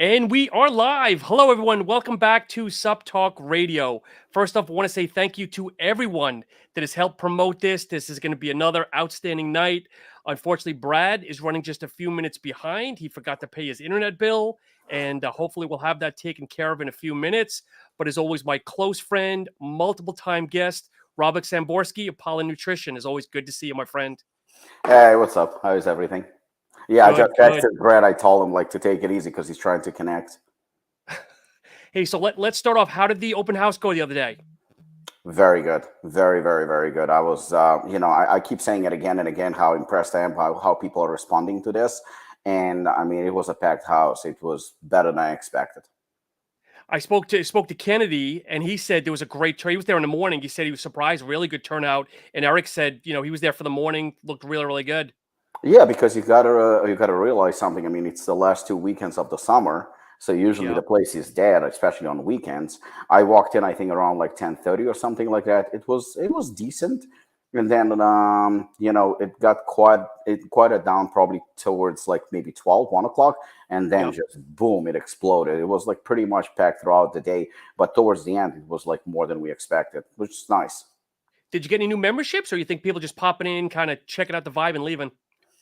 And we are live. Hello, everyone. Welcome back to Supp Talk Radio. First off, I want to say thank you to everyone that has helped promote this. This is going to be another outstanding night. Unfortunately, Brad is running just a few minutes behind. He forgot to pay his internet bill, and hopefully we'll have that taken care of in a few minutes. But as always, my close friend, multiple time guest, Robert Zamborski, Apollon Nutrition. Is always good to see you, my friend. Hey, what's up? How's everything? Yeah, I just Good, good. texted Brad. I told him to take it easy because he's trying to connect. Hey, so let's start off. How did the open house go the other day? Very good, very, very, very good. I was, I keep saying it again and again how impressed I am how people are responding to this, and I mean it was a packed house. It was better than I expected. I spoke to Kennedy, and he said there was a great turn. He was there in the morning. He said he was surprised, really good turnout. And Eric said, he was there for the morning, looked really, really good. Yeah, because you gotta realize something. I mean, it's the last 2 weekends of the summer, so usually Yeah. the place is dead, especially on weekends. I walked in, I think, around 10:30 or something like that. It was decent, and then it got quieted down probably towards maybe 1 o'clock, and then Yep. just boom, it exploded. It was pretty much packed throughout the day, but towards the end, it was more than we expected, which is nice. Did you get any new memberships, or you think people just popping in, kind of checking out the vibe and leaving?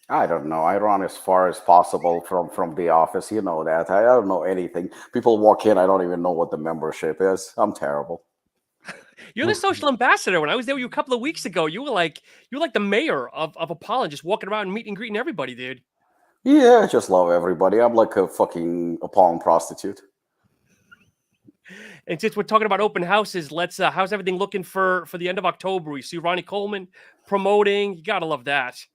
I don't know. I run as far as possible from the office. You know that. I don't know anything. People walk in. I don't even know what the membership is. I'm terrible. You're the social ambassador. When I was there with you a couple of weeks ago, you were like the mayor of Apollon, just walking around and meeting and greeting everybody, dude. Yeah, I just love everybody. I'm like a fucking Apollon prostitute. And since we're talking about open houses, let's how's everything looking for the end of October? We see Ronnie Coleman promoting. You gotta love that.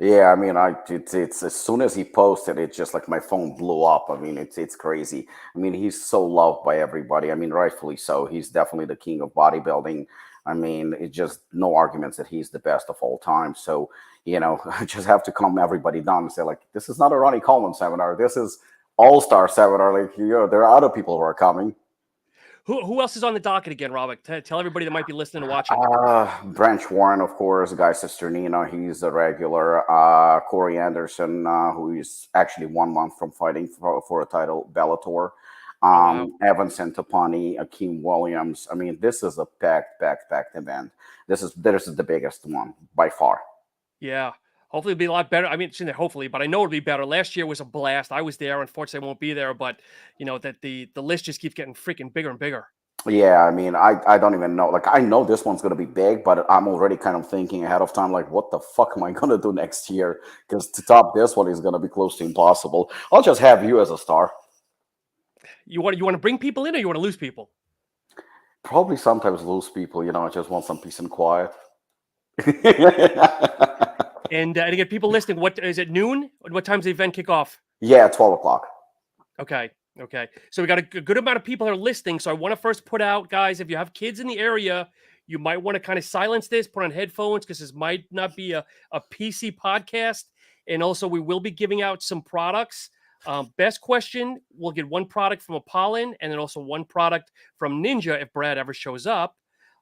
Yeah, I mean, it's as soon as he posted, it just my phone blew up. I mean, it's crazy. I mean, he's so loved by everybody. I mean, rightfully so. He's definitely the king of bodybuilding. I mean, it's just no arguments that he's the best of all time. So, I just have to calm everybody down and say, this is not a Ronnie Coleman seminar. This is All-Star seminar. There are other people who are coming. Who else is on the docket again, Robert? Tell everybody that might be listening and watching. Branch Warren, of course, guy Cisternino, he's a regular. Corey Anderson, who is actually 1 month from fighting for a title, Bellator. Wow. Evan Santopani, Akeem Williams. I mean, this is a packed event. This is the biggest one by far. Yeah. Hopefully it'll be a lot better. I mean, shouldn't say hopefully, but I know it'll be better. Last year was a blast. I was there. Unfortunately, I won't be there, but that the list just keeps getting freaking bigger and bigger. Yeah, I mean, I don't even know. I know this one's going to be big, but I'm already kind of thinking ahead of time, what the fuck am I going to do next year? Because to top this one is going to be close to impossible. I'll just have you as a star. You want to bring people in, or you want to lose people? Probably sometimes lose people. I just want some peace and quiet. And to get people listening, what is it, noon? What time's the event kick off? Yeah, 12 o'clock. Okay. So we got a good amount of people that are listening. So I want to first put out, guys, if you have kids in the area, you might want to kind of silence this, put on headphones, because this might not be a PC podcast. And also, we will be giving out some products. Best question, we'll get one product from Apollon, and then also one product from Ninja if Brad ever shows up.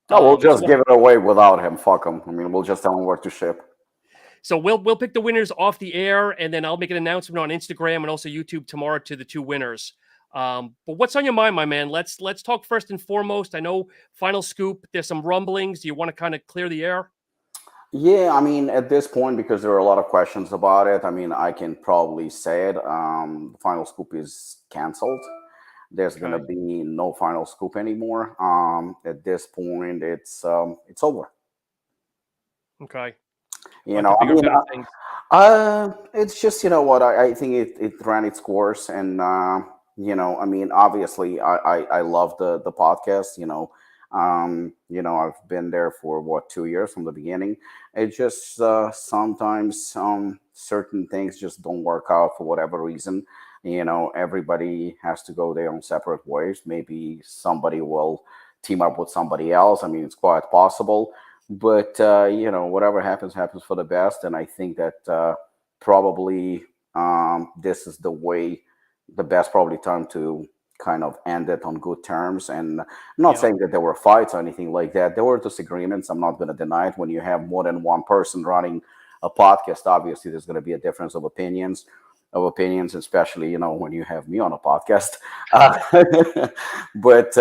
No, we'll just give it away without him. Fuck him. I mean, we'll just tell him where to ship. So we'll pick the winners off the air, and then I'll make an announcement on Instagram and also YouTube tomorrow to the two winners. But what's on your mind, my man? Let's talk first and foremost. I know Final Scoop, there's some rumblings. Do you want to kind of clear the air? Yeah, I mean, at this point, because there are a lot of questions about it, I mean, I can probably say it. The Final Scoop is canceled. There's gonna be no Final Scoop anymore. At this point, it's over. Okay. It's just what I think it ran its course, and I mean, obviously, I love the podcast. I've been there for 2 years from the beginning. It just sometimes certain things just don't work out for whatever reason. Everybody has to go their own separate ways. Maybe somebody will team up with somebody else. I mean, it's quite possible. But whatever happens for the best, and I think that probably this is the best probably time to kind of end it on good terms. And I'm not saying that there were fights or anything like that. There were disagreements. I'm not going to deny it. When you have more than one person running a podcast, obviously there's going to be a difference of opinions. of opinions, especially, when you have me on a podcast. But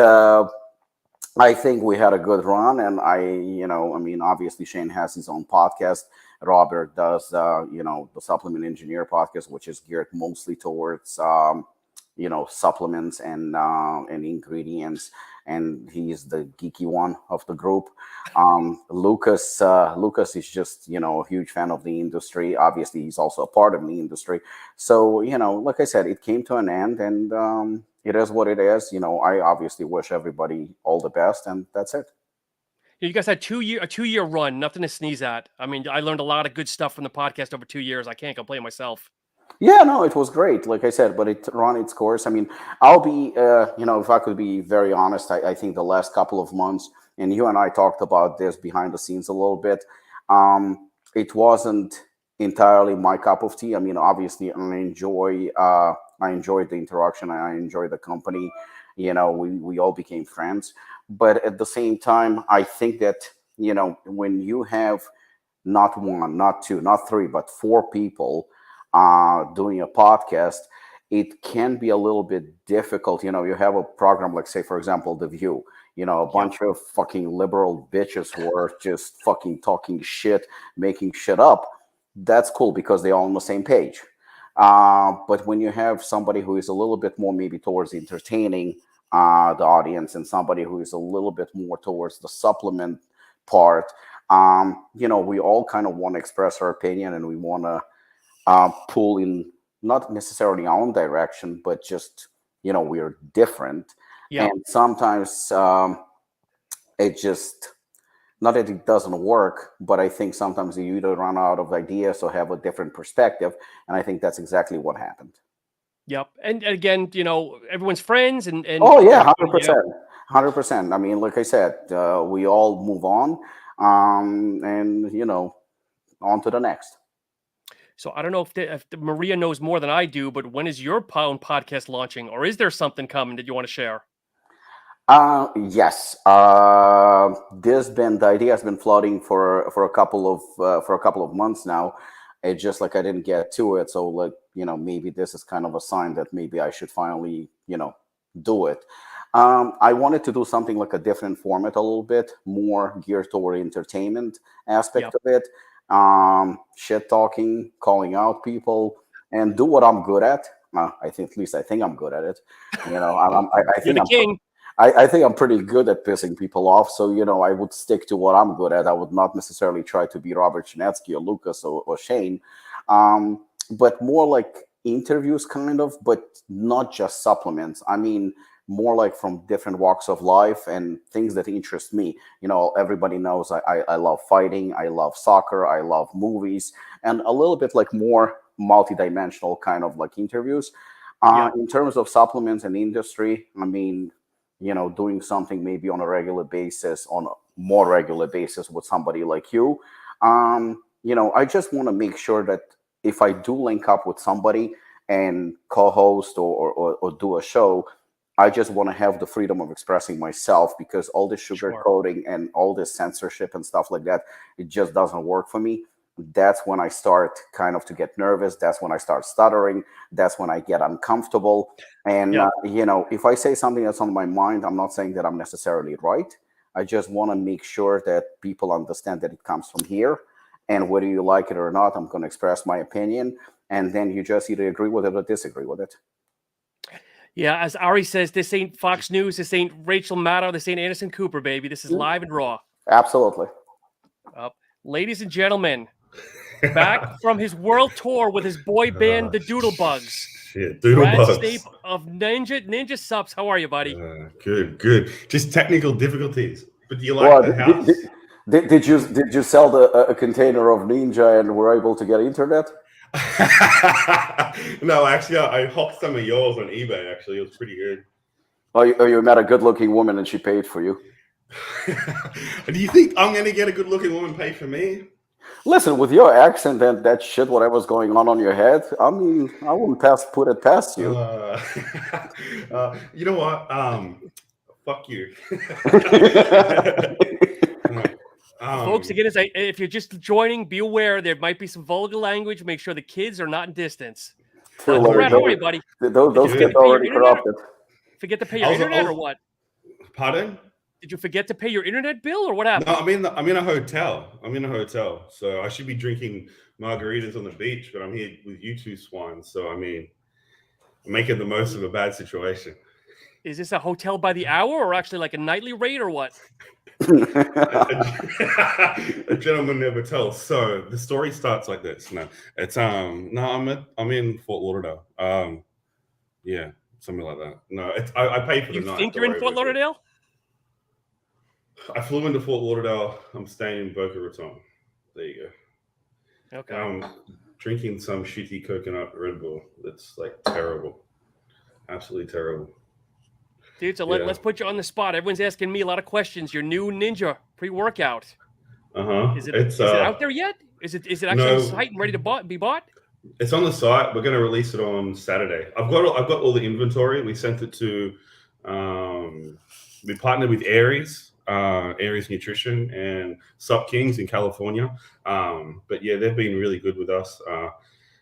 I think we had a good run, and obviously Shane has his own podcast. Robert does, the Supplement Engineer podcast, which is geared mostly towards, supplements and ingredients. And he's the geeky one of the group. Lucas is just, a huge fan of the industry. Obviously, he's also a part of the industry. So, like I said, it came to an end, and it is what it is. I obviously wish everybody all the best, and that's it. You guys had a 2-year run, nothing to sneeze at. I mean, I learned a lot of good stuff from the podcast over 2 years. I can't complain myself. Yeah, no, it was great, like I said, but it ran its course. I mean, I'll be, if I could be very honest, I think the last couple of months, and you and I talked about this behind the scenes a little bit, it wasn't entirely my cup of tea. I mean, obviously, I enjoyed the interaction, I enjoyed the company. We all became friends. But at the same time, I think that, when you have not one, not two, not three, but four people doing a podcast, it can be a little bit difficult. You have a program like, say, for example, The View, a bunch of fucking liberal bitches who are just fucking talking shit, making shit up. That's cool because they're all on the same page. But when you have somebody who is a little bit more maybe towards entertaining the audience, and somebody who is a little bit more towards the supplement part, we all kind of want to express our opinion, and we want to pull in not necessarily our own direction, but just, we're different. Yeah. And sometimes it just, not that it doesn't work, but I think sometimes you either run out of ideas or have a different perspective. And I think that's exactly what happened. Yep. And again, everyone's friends and oh yeah, 100%. I mean, like I said, we all move on, and on to the next. So I don't know if Maria knows more than I do, but when is your own podcast launching, or is there something coming that you want to share? Yes. The idea has been floating for a couple of months now. It's just like I didn't get to it. So like, maybe this is kind of a sign that maybe I should finally, do it. I wanted to do something like a different format, a little bit more geared toward entertainment aspect of it. Shit talking, calling out people, and do what I'm good at. I think I'm good at it. I think I'm king. I think I'm pretty good at pissing people off. So, I would stick to what I'm good at. I would not necessarily try to be Robert Chinetsky or Lucas or Shane, but more like interviews kind of, but not just supplements. I mean, more like from different walks of life and things that interest me. Everybody knows I love fighting, I love soccer, I love movies, and a little bit like more multidimensional kind of like interviews. In terms of supplements and industry, I mean, doing something maybe on a more regular basis with somebody like you. I just want to make sure that if I do link up with somebody and co-host or do a show, I just want to have the freedom of expressing myself, because all this sugarcoating and all this censorship and stuff like that, it just doesn't work for me. That's when I start kind of to get nervous. That's when I start stuttering. That's when I get uncomfortable. And, if I say something that's on my mind, I'm not saying that I'm necessarily right. I just want to make sure that people understand that it comes from here. And whether you like it or not, I'm going to express my opinion. And then you just either agree with it or disagree with it. Yeah, as Ari says, this ain't Fox News, this ain't Rachel Maddow, this ain't Anderson Cooper, baby. This is live and raw. Absolutely. Ladies and gentlemen, back from his world tour with his boy band, the Doodlebugs. Shit, Doodlebugs. Brad Stape of Ninja Supps. How are you, buddy? Good. Just technical difficulties. But do you like the house? Did you sell a container of Ninja and were able to get internet? No, actually, I hopped some of yours on eBay. Actually, it was pretty good. Oh, you met a good-looking woman and she paid for you. Do you think I'm going to get a good-looking woman pay for me? Listen, with your accent and that shit, whatever's going on your head, I mean, I wouldn't put it past you. You know what? Fuck you. Folks, again, if you're just joining, be aware there might be some vulgar language. Make sure the kids are not in distance. Brad, how are you, buddy? Those Did you kids already corrupted. forget to pay your internet or what? Pardon? Did you forget to pay your internet bill or what No, happened? I'm in a hotel. I'm in a hotel, so I should be drinking margaritas on the beach, but I'm here with you two swines. So I mean, I'm making the most of a bad situation. Is this a hotel by the hour or actually like a nightly rate or what? A gentleman never tells. So the story starts like this. No, it's no, I'm in Fort Lauderdale. Yeah, something like that. No, I paid for the You night. think you're in Fort Lauderdale? I flew into Fort Lauderdale. I'm staying in Boca Raton. There you go. Okay. I'm drinking some shitty coconut Red Bull. That's like terrible. Absolutely terrible. Dude, so let's put you on the spot. Everyone's asking me a lot of questions. Your new Ninja pre-workout. Is it out there yet? Is it actually on the site and ready to be bought? It's on the site. We're going to release it on Saturday. I've got all the inventory. We sent it to. We partnered with Aries Nutrition and Supp Kings in California. But yeah, they've been really good with us.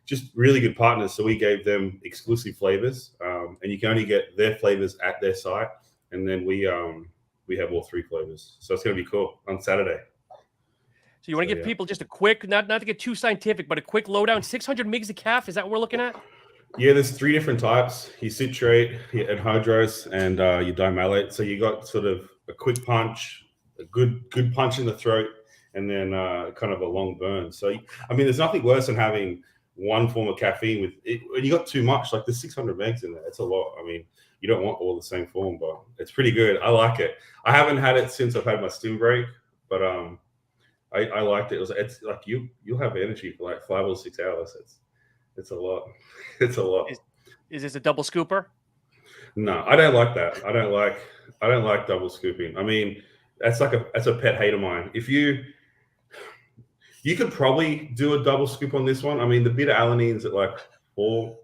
Just really good partners. So we gave them exclusive flavors, and you can only get their flavors at their site. And then we have all 3 flavors. So it's going to be cool on Saturday. So you want to give people just a quick, not to get too scientific, but a quick lowdown. 600 mgs of calf. Is that what we're looking at? Yeah, there's 3 different types. You citrate, you anhydrose, and you dimalate. So you got sort of a quick punch, a good punch in the throat, and then kind of a long burn. So I mean, there's nothing worse than having one form of caffeine with it. When you got too much, like there's 600 megs in there. It's a lot. I mean, you don't want all the same form, but it's pretty good. I like it. I haven't had it since I've had my stim break, but I liked it. It's like you'll have energy for like 5 or 6 hours. It's a lot. It's a lot. Is this a double scooper? No, I don't like that. I don't like double scooping. I mean, that's a pet hate of mine. If you could probably do a double scoop on this one. I mean, the beta alanine's at like 4.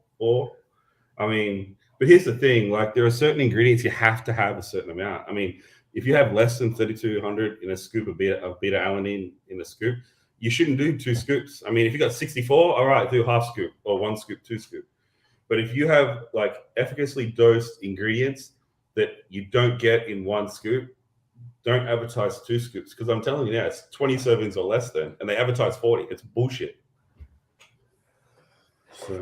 I mean, but here's the thing: like, there are certain ingredients you have to have a certain amount. I mean, if you have less than 3,200 in a scoop of beta alanine in a scoop, you shouldn't do 2 scoops. I mean, if you got 64, all right, do half scoop or 1 scoop, 2 scoop. But if you have like efficaciously dosed ingredients that you don't get in 1 scoop, don't advertise 2 scoops, because I'm telling you now, it's 20 servings or less then, and they advertise 40. It's bullshit.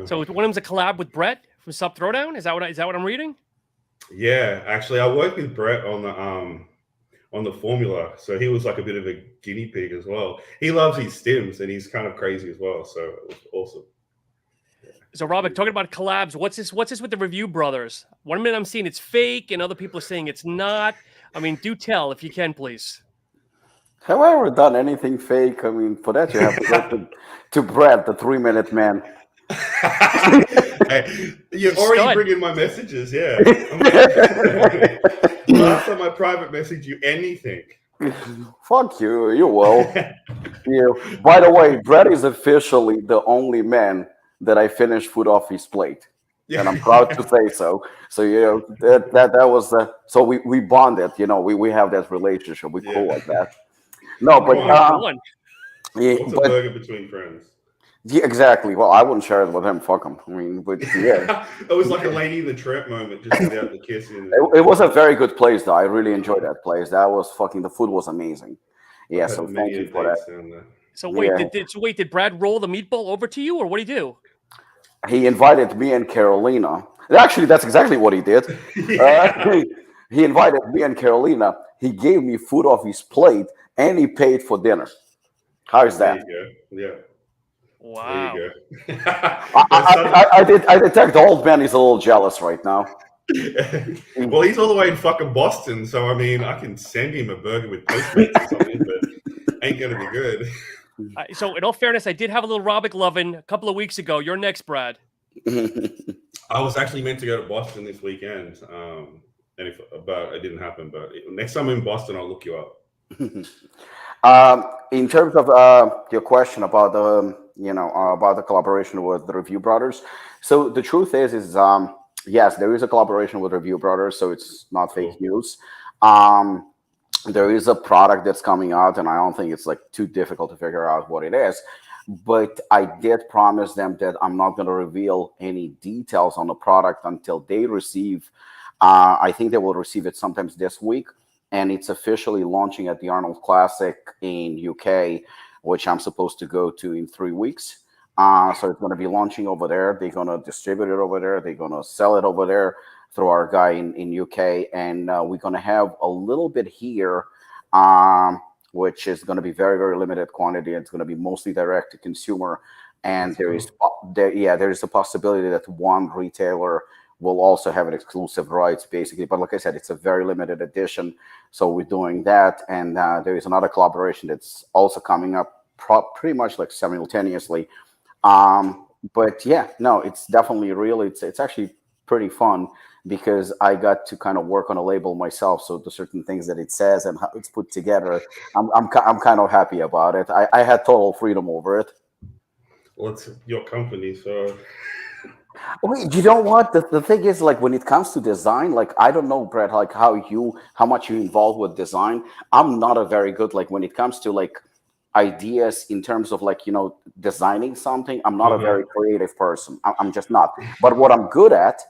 So one of them's a collab with Brett from Supp Throwdown. Is that what I'm reading? Yeah, actually, I worked with Brett on the formula, so he was like a bit of a guinea pig as well. He loves his stims, and he's kind of crazy as well. So it was awesome. So Robert, talking about collabs, what's this with the Review Brothers? One minute I'm seeing it's fake, and other people are saying it's not. I mean, do tell if you can, please. Have I ever done anything fake? I mean, for that you have to go to Brad, the 3-minute man. Hey, you're already bringing my messages, yeah. Last time I private message you anything. Fuck you, you will. Yeah. By the way, Brad is officially the only man that I finished food off his plate. Yeah. And I'm proud to say so. So, you know, that was so we bonded, you know, we have that relationship. We cool like that. No, but what's a burger between friends? Yeah, exactly. Well, I wouldn't share it with him. Fuck him. I mean, but yeah. It was like a Lady in the Tramp moment, just without the kissing. It was a very good place, though. I really enjoyed that place. That was the food was amazing. Yeah, so thank you for that. So wait, did Brad roll the meatball over to you, or what did he do? He invited me and Carolina. Actually, that's exactly what he did. He invited me and Carolina. He gave me food off his plate, and he paid for dinner. How is that? There you go. Yeah. Wow. There you go. I detect the old man is a little jealous right now. Well, he's all the way in fucking Boston, so I mean, I can send him a burger with Postmates or something, but ain't gonna be good. So, in all fairness, I did have a little Robic loving a couple of weeks ago. You're next, Brad. I was actually meant to go to Boston this weekend, but it didn't happen. But next time I'm in Boston, I'll look you up. In terms of your question about about the collaboration with the Review Brothers, so the truth is yes, there is a collaboration with Review Brothers, so it's not fake news. There is a product that's coming out, and I don't think it's like too difficult to figure out what it is. but I did promise them that I'm not going to reveal any details on the product until they receive. I think they will receive it sometimes this week, and it's officially launching at the Arnold Classic in UK, which I'm supposed to go to in 3 weeks. So it's going to be launching over there. They're going to distribute it over there. They're going to sell it over there through our guy in UK, and we're going to have a little bit here. Which is going to be very, very limited quantity. It's going to be mostly direct to consumer. And there is a possibility that one retailer will also have an exclusive rights, basically. But like I said, it's a very limited edition. So we're doing that. And there is another collaboration that's also coming up pretty much like simultaneously. But yeah, no, it's definitely real. It's actually pretty fun because I got to kind of work on a label myself. So the certain things that it says and how it's put together, I'm kind of happy about it. I had total freedom over it. Well, it's your company, so. Wait, you know what? The thing is, like, when it comes to design, like, I don't know, Brad, like how much you involved with design. I'm not a very good, like, when it comes to like ideas in terms of like, designing something. I'm not a very creative person. I'm just not. But what I'm good at,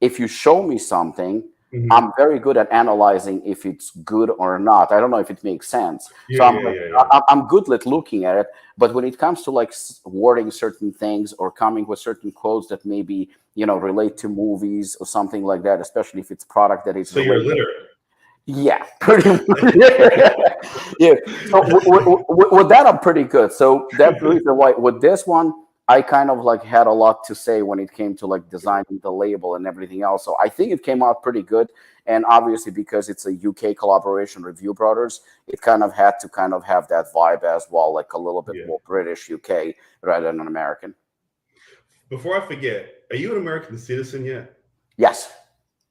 if you show me something, I'm very good at analyzing if it's good or not. I don't know if it makes sense. I'm good at looking at it. But when it comes to like wording certain things or coming with certain quotes that maybe, relate to movies or something like that, especially if it's product that is. So you're literate. Yeah, pretty much. Yeah. So with that, I'm pretty good. So that's the reason why with this one, I kind of like had a lot to say when it came to like designing the label and everything else. So I think it came out pretty good. And obviously because it's a UK collaboration, Review Brothers, it kind of had to kind of have that vibe as well, like a little bit more British UK rather than an American. Before I forget, are you an American citizen yet? Yes.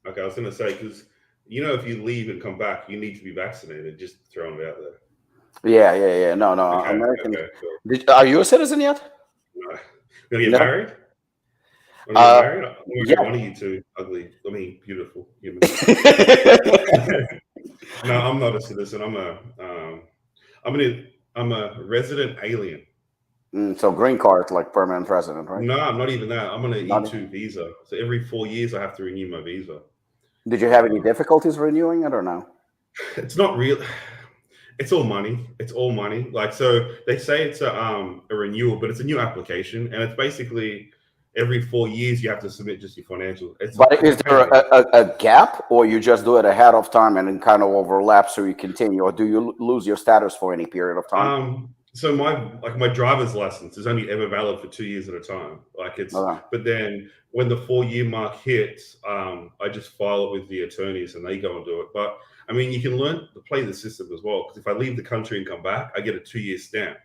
Okay, I was going to say, because, if you leave and come back, you need to be vaccinated, just throwing it out there. Yeah. No, okay, American. Okay, cool. Are you a citizen yet? No. Gonna get married? Married? I'm gonna get one of you two ugly. I mean, beautiful humans. No, I'm not a citizen. I'm a resident alien. So green card, like permanent resident, right? No, I'm not even that. I'm on an E2 visa. So every 4 years, I have to renew my visa. Did you have any difficulties renewing it or no? It's not real. It's all money. It's all money. Like, so they say it's a renewal, but it's a new application, and it's basically every 4 years you have to submit just your financials. But is there a gap, or you just do it ahead of time and then kind of overlap so you continue, or do you lose your status for any period of time? So my driver's license is only ever valid for 2 years at a time. Like but then when the 4 year mark hits, I just file it with the attorneys and they go and do it. But I mean, you can learn to play the system as well. Because if I leave the country and come back, I get a 2 year stamp.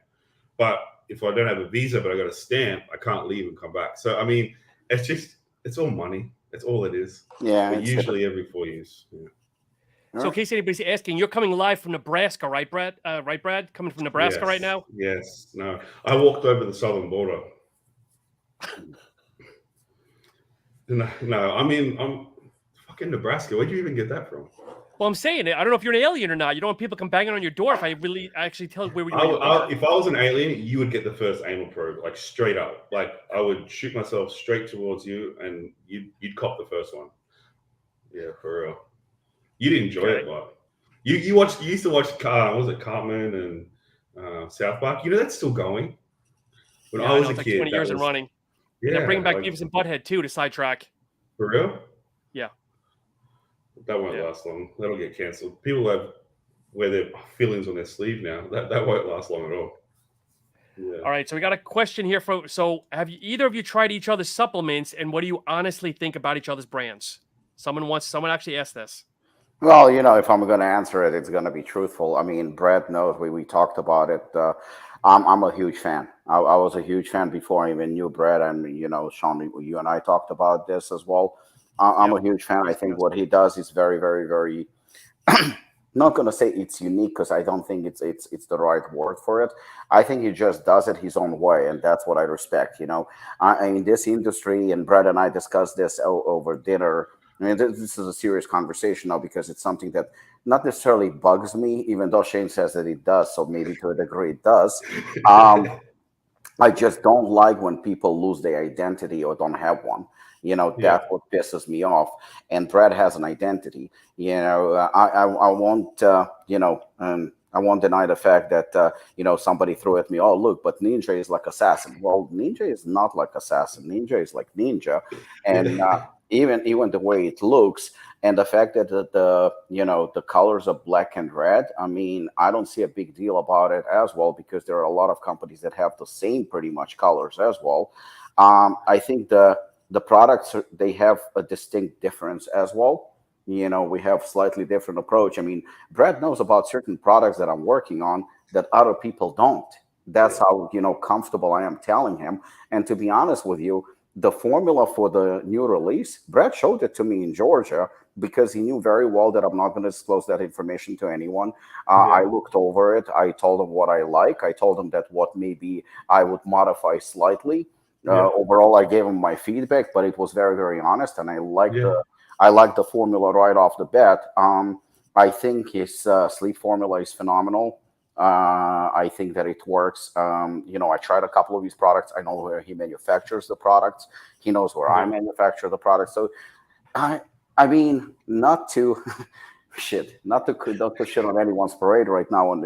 But if I don't have a visa, but I got a stamp, I can't leave and come back. So I mean, it's all money. That's all it is. Yeah. But usually every 4 years. Yeah. So in case anybody's asking, you're coming live from Nebraska, right, Brad? Right, Brad? Coming from Nebraska right now? Yes. No. I walked over the southern border. No. I mean, I'm fucking Nebraska. Where'd you even get that from? Well, I'm saying it. I don't know if you're an alien or not. You don't want people come banging on your door if I actually tell where we are. If I was an alien, you would get the first anal probe, like straight up. Like I would shoot myself straight towards you, and you'd cop the first one. Yeah, for real. You'd enjoy it, but you used to watch Cartman and South Park? That's still going. When I was a kid, 20 years and running. Yeah, they're bringing back Beavis and Butthead too to sidetrack. For real? Yeah. That won't last long. That'll get canceled. People wear their feelings on their sleeve now. That won't last long at all. Yeah. All right, so we got a question here so have either of you tried each other's supplements, and what do you honestly think about each other's brands? Someone actually asked this. Well, if I'm going to answer it, it's going to be truthful. I mean, Brad knows we talked about it. I'm a huge fan. I was a huge fan before I even knew Brad, and Sean, you and I talked about this as well. I'm a huge fan. I think what he does is very, very, very. Not going to say it's unique because I don't think it's the right word for it. I think he just does it his own way, and that's what I respect. In this industry, and Brad and I discussed this over dinner. I mean, this is a serious conversation now because it's something that not necessarily bugs me, even though Shane says that it does. So maybe to a degree it does. I just don't like when people lose their identity or don't have one. That's what pisses me off. And Brad has an identity. I won't, I won't deny the fact that, somebody threw at me, oh, look, but Ninja is like Assassin. Well, Ninja is not like Assassin. Ninja is like Ninja. And even the way it looks, and the fact that the colors are black and red, I mean, I don't see a big deal about it as well, because there are a lot of companies that have the same pretty much colors as well. I think the products, they have a distinct difference as well. We have slightly different approach. I mean, Brad knows about certain products that I'm working on that other people don't. That's how comfortable I am telling him. And to be honest with you, the formula for the new release, Brad showed it to me in Georgia, because he knew very well that I'm not going to disclose that information to anyone. I looked over it. I told him what I like. I told him that what maybe I would modify slightly. Overall, I gave him my feedback, but it was very, very honest, and I like the formula right off the bat. I think his sleep formula is phenomenal. I think that it works. I tried a couple of these products. I know where he manufactures the products. He knows where I manufacture the products. So, I mean, not to shit on anyone's parade right now, and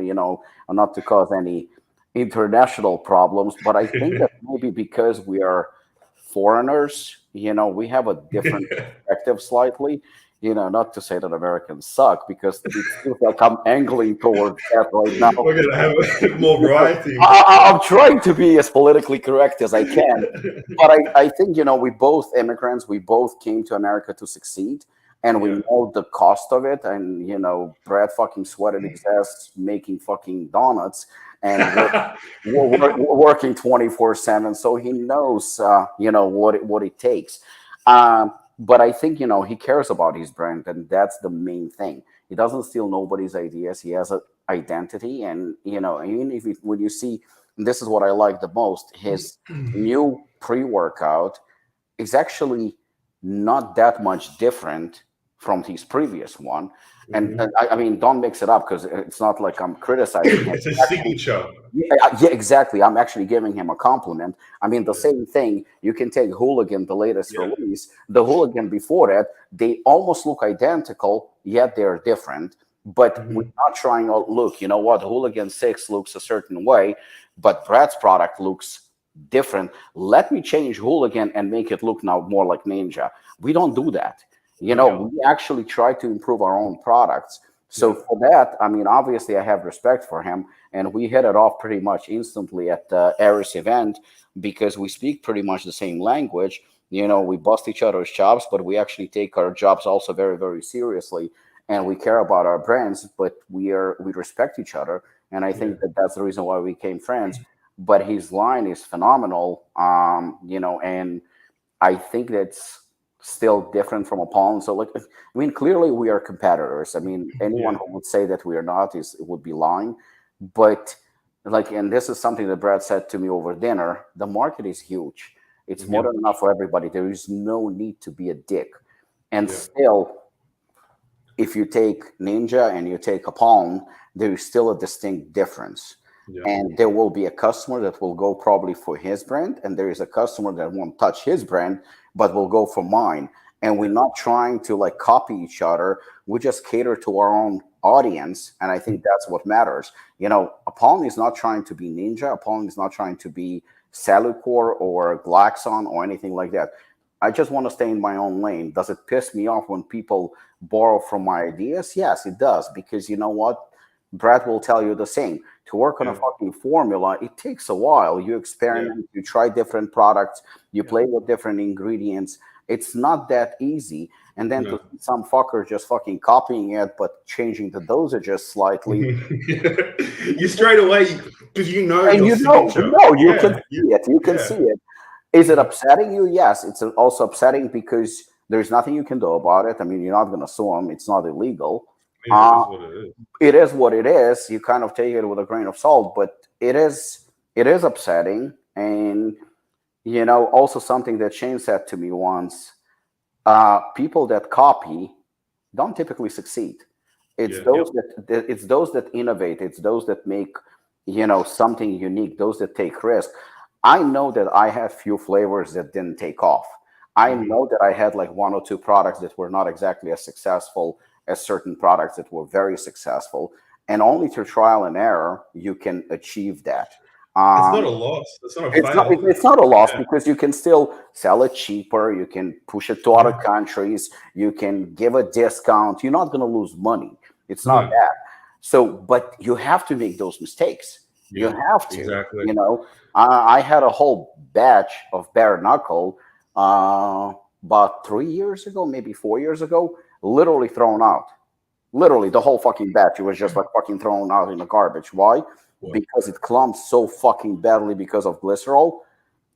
not to cause any international problems, but I think that maybe because we are foreigners, we have a different perspective slightly. Not to say that Americans suck, because it feels like I'm angling towards that right now. We're going to have more variety. I'm trying to be as politically correct as I can. But I think, we both immigrants, we both came to America to succeed. And we know the cost of it. And, Brad fucking sweated his ass making fucking donuts and working 24/7. So he knows, what it takes. But I think, he cares about his brand, and that's the main thing. He doesn't steal nobody's ideas. He has an identity. And, even when you see, and this is what I like the most, his new pre-workout is actually not that much different from his previous one. And I mean, don't mix it up, because it's not like I'm criticizing him. It's a signature. Yeah, exactly. I'm actually giving him a compliment. I mean, the same thing. You can take Hooligan, the latest release. The Hooligan before that, they almost look identical, yet they're different. But we're not trying to look, you know what? Hooligan 6 looks a certain way, but Brad's product looks different. Let me change Hooligan and make it look now more like Ninja. We don't do that. We actually try to improve our own products. So for that, I mean, obviously I have respect for him, and we hit it off pretty much instantly at the Aris event, because we speak pretty much the same language. We bust each other's chops, but we actually take our jobs also very, very seriously, and we care about our brands, but we respect each other. And I think that that's the reason why we became friends. But his line is phenomenal, and I think that's still different from Apollon. So, clearly we are competitors. I mean, anyone who would say that we are not would be lying. But and this is something that Brad said to me over dinner, the market is huge. It's more than enough for everybody. There is no need to be a dick. And still, if you take Ninja and you take Apollon, there is still a distinct difference. And there will be a customer that will go probably for his brand, and there is a customer that won't touch his brand, but will go for mine. And we're not trying to copy each other. We just cater to our own audience, and I think that's what matters. Apollon is not trying to be Ninja. Apollon is not trying to be Salucor or Glaxon or anything like that. I just want to stay in my own lane. Does it piss me off when people borrow from my ideas? Yes, it does, because you know what? Brad will tell you the same. To work on a fucking formula, it takes a while. You experiment, you try different products, you play with different ingredients. It's not that easy. And then to see some fucker just fucking copying it, but changing the dosages slightly. You straight away, because and you can see it. You can see it. Is it upsetting you? Yes. It's also upsetting because there's nothing you can do about it. I mean, you're not going to sue him. It's not illegal. It is what it is. You kind of take it with a grain of salt, but it is upsetting. And also something that Shane said to me once, people that copy don't typically succeed. It's those that innovate. It's those that make something unique, those that take risk. I know that I had few flavors that didn't take off. I know that I had like 1 or 2 products that were not exactly as successful as certain products that were very successful. And only through trial and error, you can achieve that. It's not a loss. It's not a fail. It's not a loss because you can still sell it cheaper. You can push it to other countries. You can give a discount. You're not going to lose money. It's not that. So, but you have to make those mistakes. You have to. Exactly. You know, I had a whole batch of bare knuckle about 3 years ago, maybe 4 years ago, literally thrown out. Literally, the whole fucking batch. It was just like fucking thrown out in the garbage. Why? Because it clumps so fucking badly because of glycerol.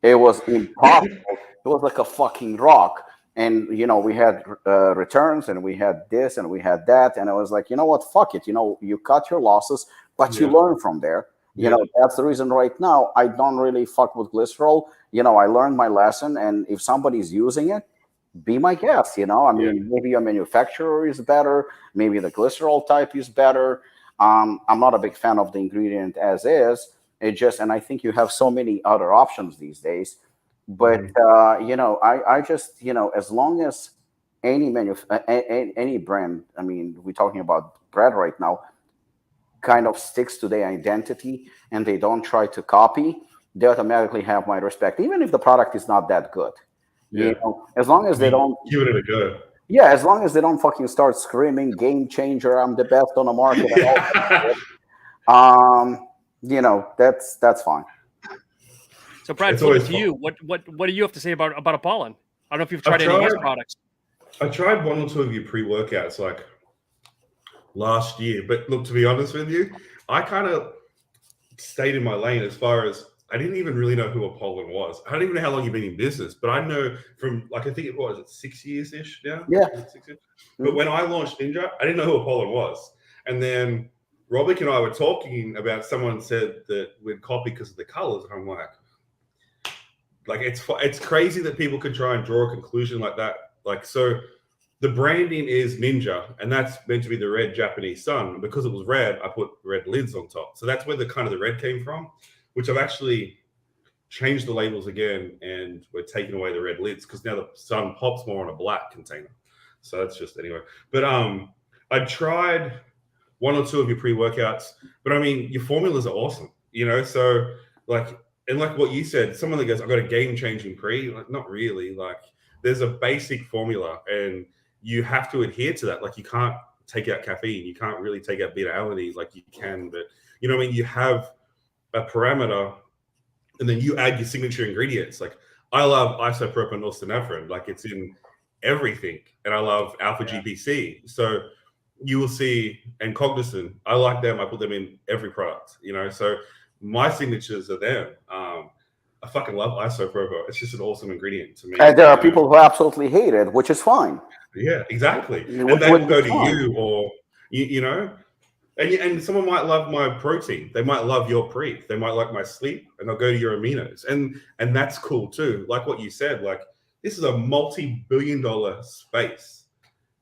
It was impossible. It was like a fucking rock. And, you know, we had returns and we had this and we had that. And I was like, you know what? Fuck it. You know, you cut your losses, but you learn from there. You know, that's the reason right now I don't really fuck with glycerol. You know, I learned my lesson. And if somebody's using it, be my guest. You know, I mean, maybe your manufacturer is better. Maybe the glycerol type is better. I'm not a big fan of the ingredient as is. It just, and I think you have so many other options these days. But you know, I just, you know, as long as any brand, I mean, we're talking about Brad right now, kind of sticks to their identity and they don't try to copy, they automatically have my respect, even if the product is not that good. You know, as long as they don't give it a go. Yeah, as long as they don't fucking start screaming "game changer," I'm the best on the market. You know, that's fine. So, Brad, to you, what do you have to say about Apollon? I don't know if you've tried any of his products. I tried 1 or 2 of your pre-workouts like last year, but look, to be honest with you, I kind of stayed in my lane as far as I didn't even really know who Apollon was. I don't even know how long you've been in business, but I know from like I think it was 6 years-ish now. Yeah. 6 years? But when I launched Ninja, I didn't know who Apollon was. And then Robert and I were talking about someone said that we'd copy because of the colors, and I'm like it's crazy that people could try and draw a conclusion like that. Like, so the branding is Ninja, and that's meant to be the red Japanese sun. And because it was red, I put red lids on top. So that's where the red came from, which I've actually changed the labels again, and we're taking away the red lids because now the sun pops more on a black container. So that's just anyway. But I tried 1 or 2 of your pre-workouts, but I mean, your formulas are awesome, you know? So like, and like what you said, someone that goes, I've got a game-changing pre, like not really. Like there's a basic formula and you have to adhere to that. Like you can't take out caffeine. You can't really take out beta-alanine like you can, but you know what I mean? You have a parameter and then you add your signature ingredients. Like I love isopropyl norepinephrine, like it's in everything. And I love alpha GPC. So you will see, and cognizant, I like them. I put them in every product, you know? So my signatures are them. I fucking love isopropyl. It's just an awesome ingredient to me. And there are people who absolutely hate it, which is fine. Yeah, exactly. And they will go to you or, you know, and someone might love my protein. They might love your pre. They might like my sleep, and they'll go to your aminos. And that's cool too. Like what you said, like this is a multi-billion-dollar space.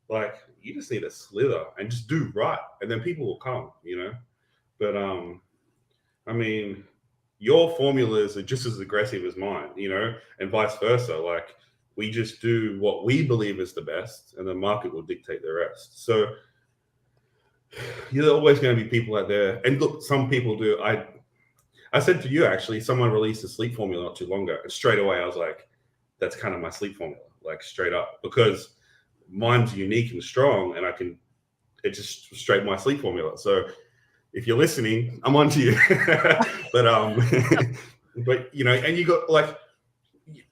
Like you just need to slither and just do right, and then people will come, you know. But I mean, your formulas are just as aggressive as mine, you know, and vice versa. Like we just do what we believe is the best, and the market will dictate the rest. So you're always going to be people out there. And look, some people do. I said to you, actually, someone released a sleep formula not too long ago. And straight away, I was like, that's kind of my sleep formula, like straight up, because mine's unique and strong, and it's just straight my sleep formula. So if you're listening, I'm on to you. But you know, and you got like,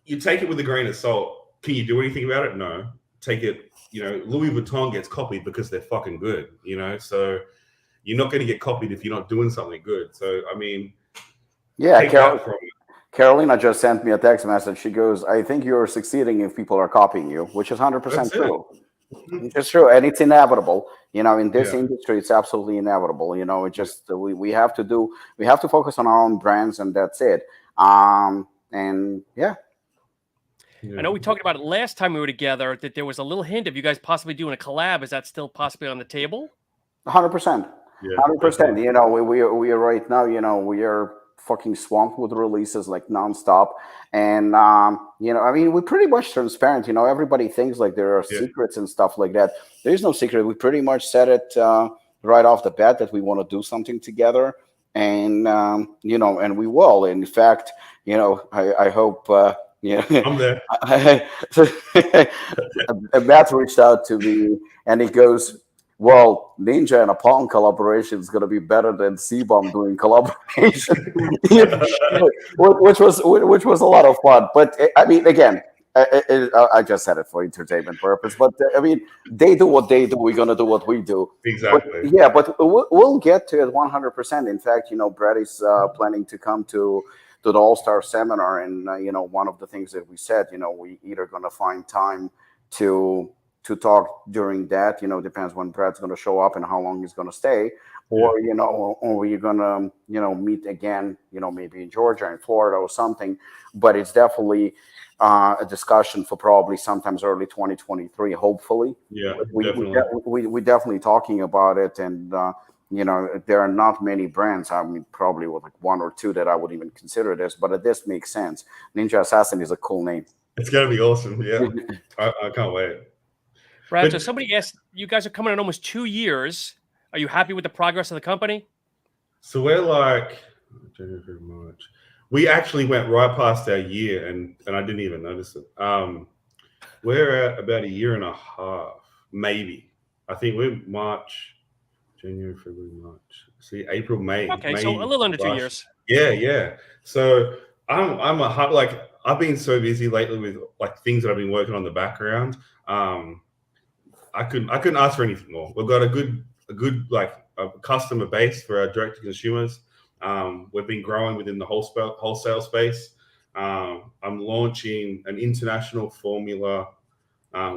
you take it with a grain of salt. Can you do anything about it? No. Take it, you know, Louis Vuitton gets copied because they're fucking good, you know? So you're not going to get copied if you're not doing something good. So, I mean, yeah, Carolina just sent me a text message. She goes, I think you're succeeding if people are copying you, which is 100% true. It's true. And it's inevitable. You know, in this industry, it's absolutely inevitable. You know, it just, we have to focus on our own brands, and that's it. And yeah. I know we talked about it last time we were together, that there was a little hint of you guys possibly doing a collab. Is that still possibly on the table? 100%. 100%. You know, we are right now, you know, we are fucking swamped with releases like nonstop. And we're pretty much transparent. Everybody thinks like there are secrets and stuff like that. There's no secret. We pretty much said it right off the bat that we want to do something together, and and we will. In fact, I hope. I'm there. Matt reached out to me and he goes, well, Ninja and Apollon collaboration is going to be better than C-Bomb doing collaboration, which was a lot of fun. But I mean, again, I just said it for entertainment purpose. But I mean, they do what they do. We're going to do what we do. Exactly. But we'll get to it 100%. In fact, Brad is planning to come to the All-Star seminar. And, one of the things that we said, we either going to find time to talk during that, depends when Brad's going to show up and how long he's going to stay, or, or we're going to, meet again, maybe in Georgia and Florida or something. But it's definitely a discussion for probably sometimes early 2023, hopefully. Yeah, we're definitely talking about it. And, there are not many brands. I mean, probably with like one or two that I would even consider this, but this makes sense. Ninja Assassin is a cool name. It's going to be awesome. Yeah. I can't wait. Brad, so somebody asked, you guys are coming in almost 2 years. Are you happy with the progress of the company? So we're like, January, March. We actually went right past our year, and I didn't even notice it. We're at about a year and a half, maybe. I think we're March, January, February, March. See, April, May. Okay, May, so a little under 2 years. Yeah. So I've been so busy lately with like things that I've been working on in the background. I couldn't ask for anything more. We've got a good a customer base for our direct to consumers. We've been growing within the wholesale space. I'm launching an international formula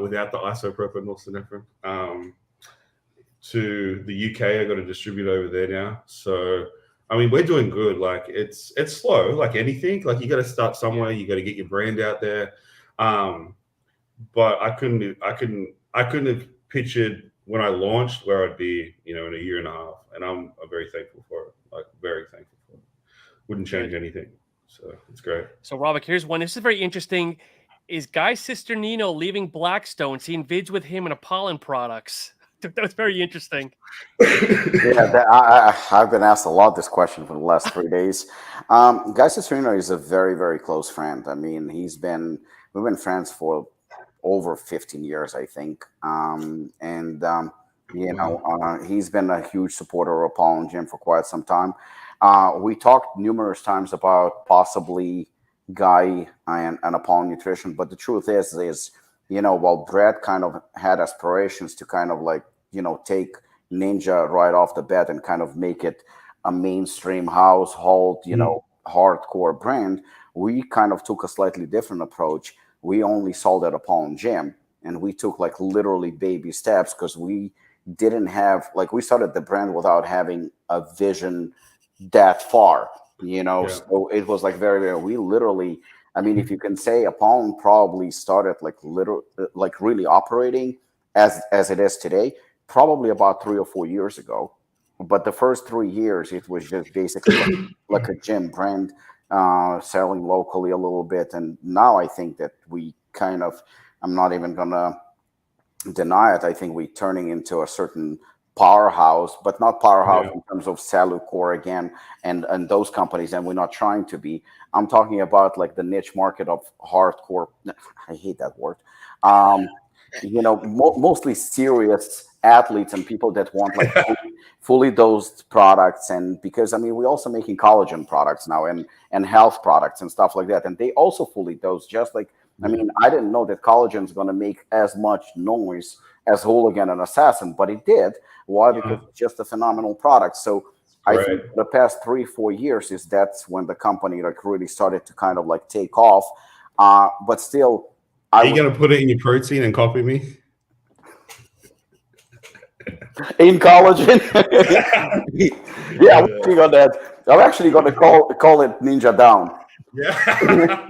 without the isopropyl norepinephrine to the UK. I got a distributor over there now. So I mean, we're doing good. Like it's slow, like anything. Like you got to start somewhere. You got to get your brand out there. But I couldn't have pictured when I launched where I'd be, in a year and a half. And I'm very thankful for it. Like very thankful for it. Wouldn't change anything. So it's great. So Robert, here's one. This is very interesting. Is Guy Cisternino leaving Blackstone? Seeing vids with him and Apollon products. That was very interesting. I've been asked a lot this question for the last 3 days. Guy Cisternino is a very, very close friend. I mean, we've been friends for over 15 years, I think. He's been a huge supporter of Apollon Gym for quite some time. We talked numerous times about possibly Guy and Apollon Nutrition, but the truth is, while Brad kind of had aspirations to kind of like, take Ninja right off the bat and kind of make it a mainstream household, hardcore brand, we kind of took a slightly different approach. We only sold at Apollon Gym, and we took like literally baby steps because we didn't have, like, we started the brand without having a vision that far, So it was like very, very, we literally, I mean, if you can say Apollon probably started like really operating as it is today, probably about 3 or 4 years ago. But the first 3 years, it was just basically like a gym brand, selling locally a little bit. And now I think that we kind of, I'm not even gonna deny it, I think we're turning into a certain powerhouse, but not powerhouse in terms of Salucor again and those companies, and we're not trying to be. I'm talking about like the niche market of hardcore, I hate that word, mostly serious athletes and people that want like fully dosed products. And because I mean, we're also making collagen products now and health products and stuff like that, and they also fully dosed. Just like, I mean, I didn't know that collagen is going to make as much noise as Hooligan and Assassin, but it did. Why? Because it's just a phenomenal product. So I think the past 3-4 years that's when the company like really started to kind of like take off. But still, are you going to put it in your protein and copy me? In collagen? Yeah, I'm working on that. I'm actually going to call it Ninja Down. Yeah.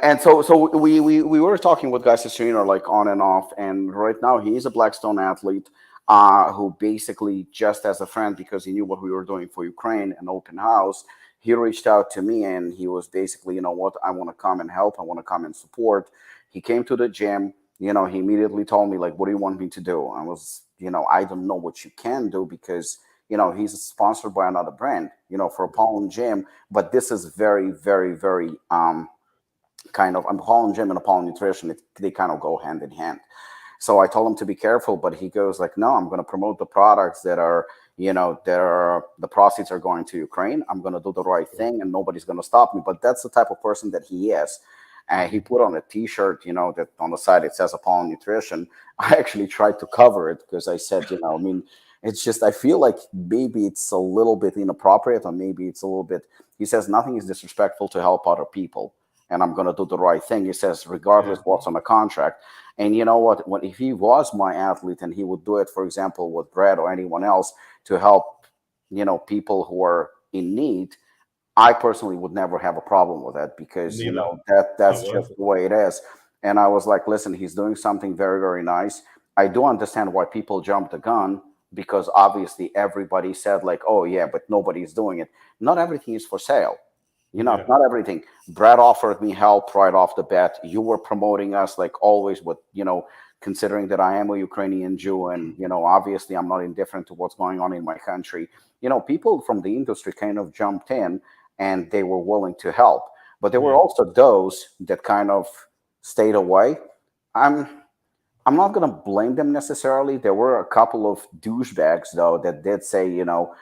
And so we were talking with Guy Cisternino like on and off, and right now he is a Blackstone athlete. who basically, just as a friend, because he knew what we were doing for Ukraine, an open house, he reached out to me and he was basically, you know what, I want to come and help. I want to come and support. He came to the gym. You know, he immediately told me, like, what do you want me to do? I was, you know, I don't know what you can do because, you know, he's sponsored by another brand, you know, for Apollon Gym. But this is very, very, very kind of Apollon Gym and Apollon Nutrition. They kind of go hand in hand. So I told him to be careful, but he goes like, no, I'm going to promote the products that are, you know, the proceeds are going to Ukraine. I'm going to do the right thing and nobody's going to stop me. But that's the type of person that he is. And he put on a T-shirt, you know, that on the side it says Apollon Nutrition. I actually tried to cover it because I said, you know, I mean, it's just, I feel like maybe it's a little bit inappropriate or maybe it's a little bit, he says, nothing is disrespectful to help other people. And I'm going to do the right thing. He says, regardless what's on the contract. And you know what, if he was my athlete and he would do it, for example, with Brad or anyone else to help, you know, people who are in need, I personally would never have a problem with that because, you know, that's just the way it is. And I was like, listen, he's doing something very, very nice. I do understand why people jumped the gun because obviously everybody said like, oh yeah, but nobody's doing it. Not everything is for sale. You know, not everything. Brad offered me help right off the bat. You were promoting us like always with, you know, considering that I am a Ukrainian Jew and, you know, obviously I'm not indifferent to what's going on in my country. You know, people from the industry kind of jumped in and they were willing to help. But there were also those that kind of stayed away. I'm not going to blame them necessarily. There were a couple of douchebags, though, that did say, you know,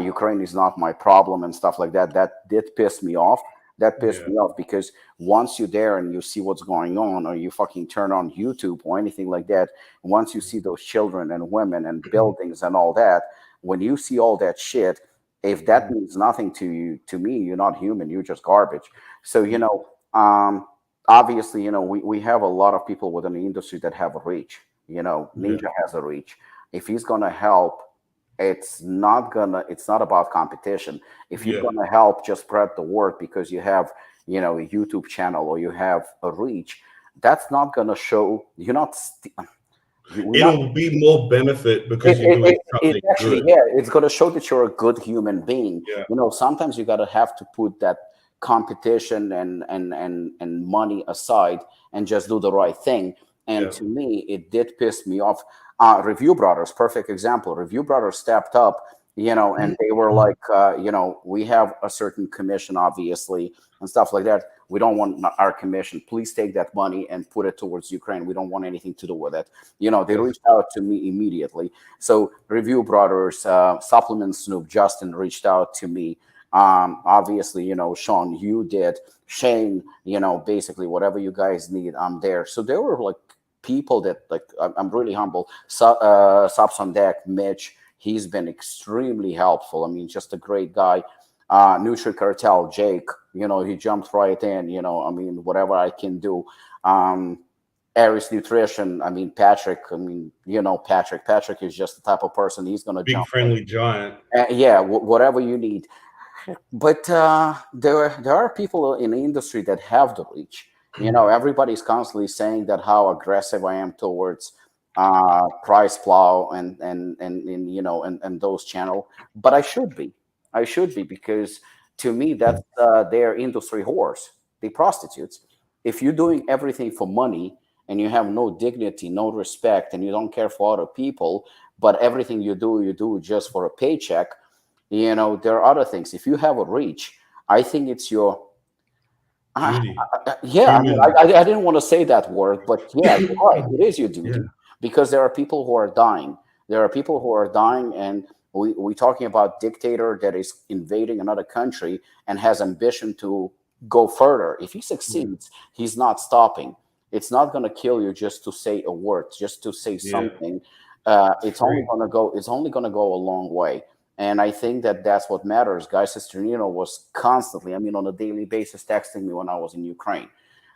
Ukraine is not my problem and stuff like that. That did piss me off. That pissed me off because once you're there and you see what's going on, or you fucking turn on YouTube or anything like that, once you see those children and women and buildings and all that, when you see all that shit, if that means nothing to you, to me, you're not human. You're just garbage. So, you know, obviously, you know, we have a lot of people within the industry that have a reach. You know, Ninja has a reach. If he's going to help, it's not about competition. If you're going to help just spread the word because you have, you know, a YouTube channel or you have a reach, that's not going to show you're not. It'll be more benefit because you're doing something actually, good. Yeah, it's going to show that you're a good human being. Yeah. You know, sometimes you got to have to put that competition and money aside and just do the right thing. And to me, it did piss me off. Review Brothers, perfect example. Review Brothers stepped up, you know, and they were like, you know, we have a certain commission, obviously, and stuff like that. We don't want our commission. Please take that money and put it towards Ukraine. We don't want anything to do with it. You know, they reached out to me immediately. So Review Brothers, Supplement Snoop, Justin reached out to me. Obviously, you know, Sean, you did. Shane, you know, basically whatever you guys need, I'm there. So there were like people that, like, I'm really humble. Subs on Deck, Mitch, he's been extremely helpful. I mean, just a great guy. Nutri Cartel, Jake, you know, he jumped right in, you know, I mean, whatever I can do. Aries Nutrition, I mean, Patrick, I mean, you know, Patrick is just the type of person, he's going to big jump friendly giant. Whatever you need. But there are people in the industry that have the reach. You know, everybody's constantly saying that how aggressive I am towards PricePlow and you know and those channel. But I should be because to me that's their industry whores, they prostitutes. If you're doing everything for money and you have no dignity, no respect, and you don't care for other people, but everything you do just for a paycheck. You know, there are other things. If you have a reach, I think it's your duty. I mean, I didn't want to say that word, but yeah, you're right. It is your duty because there are people who are dying. There are people who are dying, and we're talking about dictator that is invading another country and has ambition to go further. If he succeeds, he's not stopping. It's not going to kill you just to say a word, just to say something. It's only going to go. It's only going to go a long way. And I think that that's what matters. Guy Cisternino was constantly, I mean, on a daily basis, texting me when I was in Ukraine.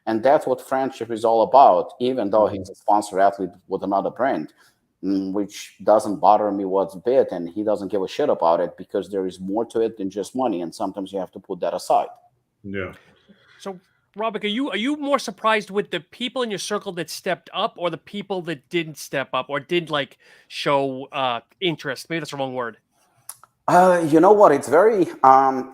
And that's what friendship is all about, even though he's a sponsor athlete with another brand, which doesn't bother me one bit. And he doesn't give a shit about it because there is more to it than just money. And sometimes you have to put that aside. Yeah. So Robert, are you more surprised with the people in your circle that stepped up, or the people that didn't step up, or didn't like show interest? Maybe that's the wrong word. You know what? It's very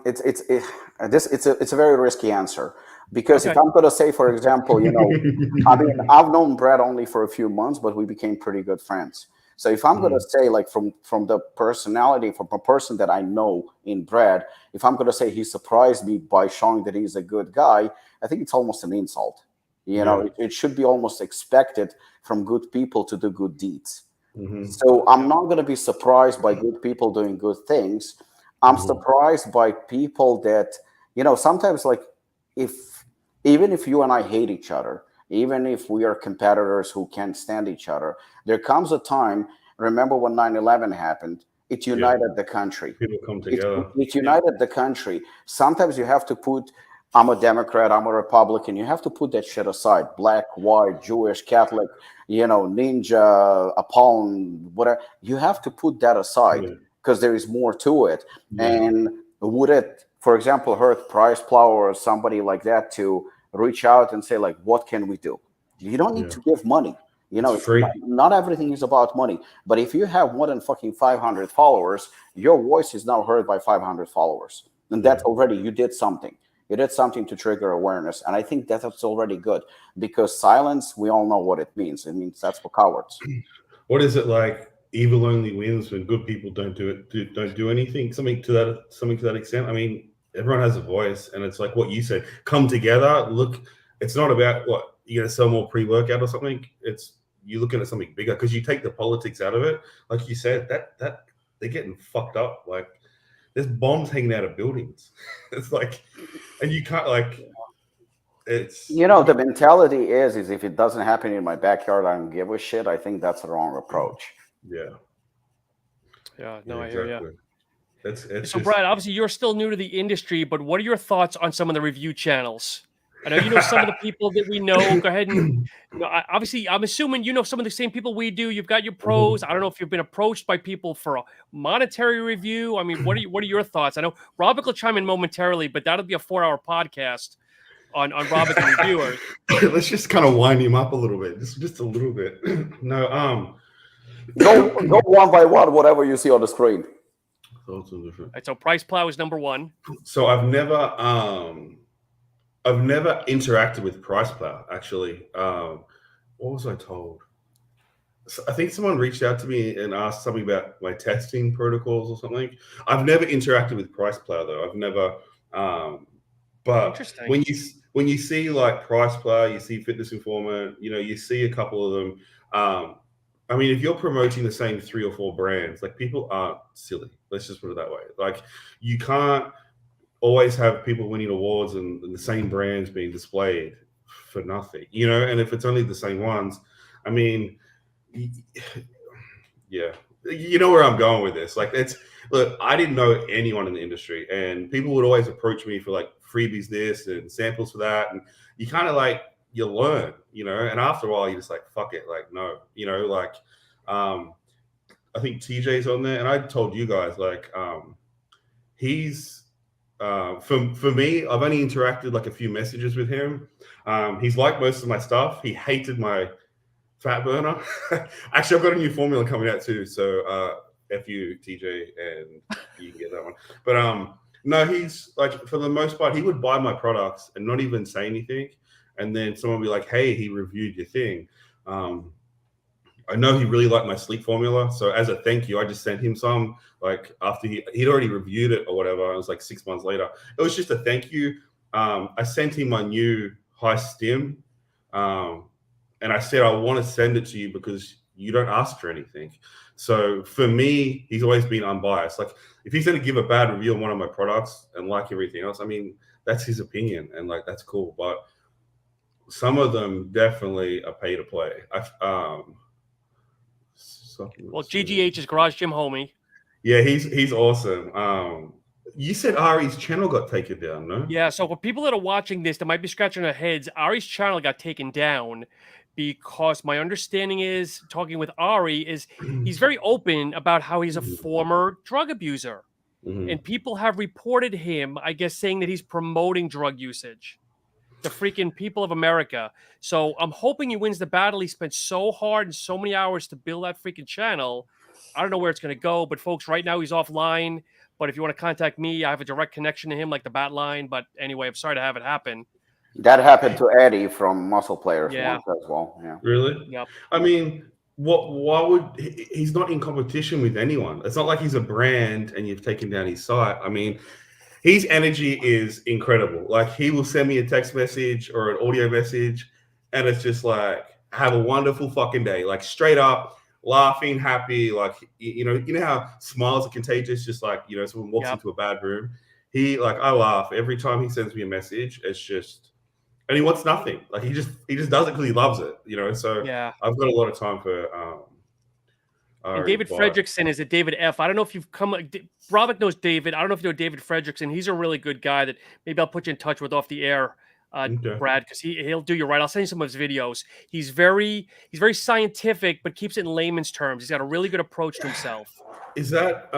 it's a very risky answer, because if I'm going to say, for example, I mean, I've known Brad only for a few months, but we became pretty good friends. So if I'm going to say, like, from the personality, from a person that I know in Brad, if I'm going to say he surprised me by showing that he's a good guy, I think it's almost an insult. It should be almost expected from good people to do good deeds. So I'm not going to be surprised by good people doing good things. I'm surprised by people that, sometimes, like, even if you and I hate each other, even if we are competitors who can't stand each other, there comes a time, remember when 9/11 happened, it united the country. People come together. It united the country. Sometimes you have to put, I'm a Democrat, I'm a Republican, you have to put that shit aside. Black, white, Jewish, Catholic, ninja, Apollon, whatever. You have to put that aside, because there is more to it. And would it, for example, hurt PricePlow or somebody like that to reach out and say, like, what can we do? You don't need to give money. It's free. Not everything is about money. But if you have more than fucking 500 followers, your voice is now heard by 500 followers. And that's already, you did something. You did something to trigger awareness. And I think that's already good, because silence, we all know what it means. It means that's for cowards. What is it like? Evil only wins when good people don't do anything. Something to that extent. I mean, everyone has a voice, and it's like what you said. Come together. Look, it's not about what you're going to sell more pre-workout or something. It's you're looking at something bigger, because you take the politics out of it. Like you said, that they're getting fucked up. Like, there's bombs hanging out of buildings. It's like, and you can't, like, it's... the mentality is if it doesn't happen in my backyard, I don't give a shit. I think that's the wrong approach. Yeah. No, I hear you. It's so, Brad, obviously you're still new to the industry, but what are your thoughts on some of the review channels? I know you know some of the people that we know. Go ahead and, obviously, I'm assuming you know some of the same people we do. You've got your pros. I don't know if you've been approached by people for a monetary review. I mean, what are your thoughts? I know Robert will chime in momentarily, but that'll be a 4-hour podcast on Robert the reviewer. Let's just kind of wind him up a little bit, just a little bit. No, go one by one, whatever you see on the screen. So different. Right, so PricePlow is number 1. So I've never interacted with PricePlow, actually. What was I told? So I think someone reached out to me and asked something about my testing protocols or something. I've never interacted with PricePlow, though. I've never. But when you see like PricePlow, you see Fitness Informant, you see a couple of them. I mean, if you're promoting the same 3 or 4 brands, like, people aren't silly. Let's just put it that way. Like, you can't always have people winning awards and the same brands being displayed for nothing, and if it's only the same ones, I mean, yeah, you know where I'm going with this. Like, look, I didn't know anyone in the industry, and people would always approach me for like freebies this and samples for that, and you kind of like, you learn, and after a while you're just like, fuck it, like, no, like, I think TJ's on there, and I told you guys, like, he's for me, I've only interacted like a few messages with him. He's liked most of my stuff. He hated my fat burner. Actually, I've got a new formula coming out too, so F you, TJ, and you can get that one. But no, he's like, for the most part, he would buy my products and not even say anything. And then someone would be like, hey, he reviewed your thing. I know he really liked my sleep formula. So as a thank you, I just sent him some, like, after he'd already reviewed it or whatever. It was like 6 months later. It was just a thank you. I sent him my new high stim. And I said, I want to send it to you because you don't ask for anything. So for me, he's always been unbiased. Like, if he's going to give a bad review on one of my products and like everything else, I mean, that's his opinion, and like, that's cool. But some of them definitely are pay to play. Well, GGH is Garage Gym Homie. Yeah, he's awesome. You said Ari's channel got taken down, no? Yeah, so for people that are watching this, that might be scratching their heads, Ari's channel got taken down because my understanding is, talking with Ari, is he's very open about how he's a former drug abuser. And people have reported him, I guess, saying that he's promoting drug usage. the freaking people of America. So I'm hoping he wins the battle. He spent so hard and so many hours to build that freaking channel. I don't know where it's going to go, but folks, right now he's offline. But if you want to contact me, I have a direct connection to him, like the bat line. But anyway, I'm sorry to have it happen. That happened to Eddie from Muscle Players Yeah. once as well. Yeah. Really? Yep. I mean, why would he's not in competition with anyone? It's not like he's a brand and you've taken down his site. I mean, his energy is incredible. Like, he will send me a text message or an audio message, and it's just like, have a wonderful fucking day. Like, straight up, laughing, happy. Like, you know how smiles are contagious. Just like, you know, someone walks into a bad room. I laugh every time he sends me a message. It's just, and he wants nothing. Like, he just does it because he loves it. You know, so Yeah. I've got a lot of time for. And David Fredrickson is a David F. I don't know if you've come. Robert knows David. I don't know if you know David Fredrickson. He's a really good guy that maybe I'll put you in touch with off the air, Brad, because he'll do you right. I'll send you some of his videos. He's very scientific, but keeps it in layman's terms. He's got a really good approach to himself. Is that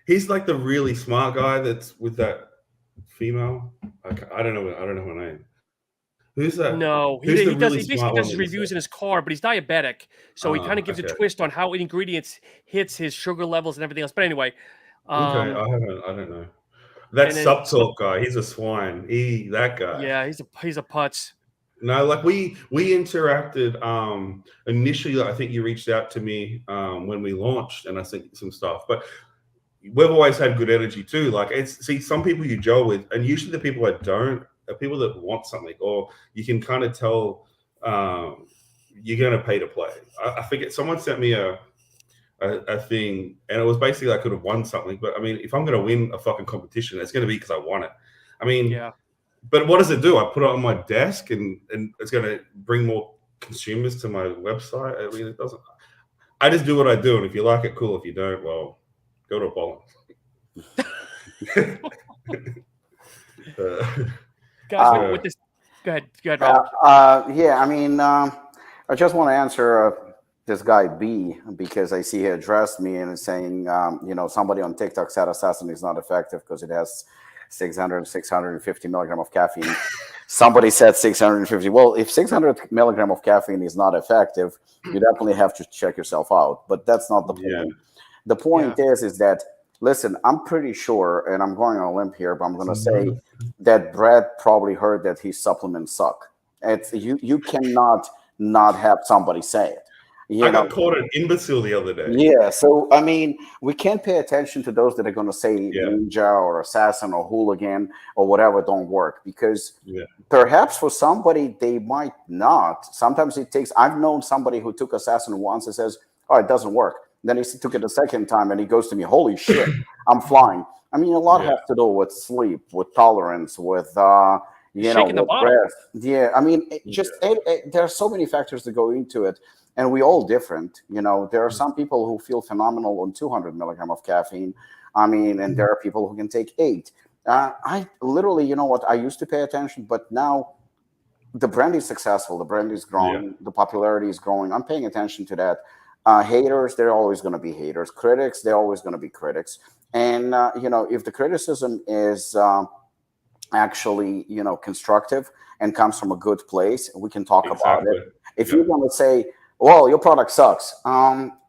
he's like the really smart guy that's with that female? I don't know her name. Who's that? No, he basically does his reviews in his car, but he's diabetic, so he kind of gives a twist on how ingredients hits his sugar levels and everything else. But anyway, okay, I don't know. That Supp Talk guy, he's a swine. That guy. Yeah, he's a putz. No, like we interacted initially. I think you reached out to me when we launched, and I sent some stuff. But we've always had good energy too. Like, some people you gel with, and usually the people I don't are people that want something, or you can kind of tell you're going to pay to play. I forget, someone sent me a thing, and it was basically I could have won something. But I mean, if I'm going to win a fucking competition, it's going to be because I won it. I mean, yeah. But what does it do? I put it on my desk, and it's going to bring more consumers to my website. I mean, it doesn't. I just do what I do, and if you like it, cool. If you don't, well, go to Apollon. Guys, with this, go ahead, Robert. Yeah, I mean, I just want to answer this guy B, because I see he addressed me and is saying, somebody on TikTok said assassin is not effective because it has 650 milligram of caffeine. Somebody said 650. Well, if 600 milligram of caffeine is not effective, you definitely have to check yourself out. But that's not the point. Yeah. The point is that, listen, I'm pretty sure, and I'm going on a limb here, but I'm going to say that Brad probably heard that his supplements suck. You cannot not have somebody say it. I got called an imbecile the other day. Yeah, so I mean, we can't pay attention to those that are going to say ninja or assassin or hooligan or whatever don't work, because perhaps for somebody they might not. Sometimes it takes. I've known somebody who took assassin once and says, "Oh, it doesn't work." Then he took it the second time and he goes to me, "Holy shit, I'm flying." I mean, a lot has to do with sleep, with tolerance, with shaking the bottle. breath. Yeah, I mean, there are so many factors that go into it. And we all different, there are some people who feel phenomenal on 200 milligram of caffeine. I mean, and there are people who can take 8. I literally, I used to pay attention, but now the brand is successful. The brand is growing. The popularity is growing. I'm paying attention to that. Haters, they're always going to be haters. Critics, they're always going to be critics. And, if the criticism is actually, constructive and comes from a good place, we can talk about it. If you're going to say, well, your product sucks.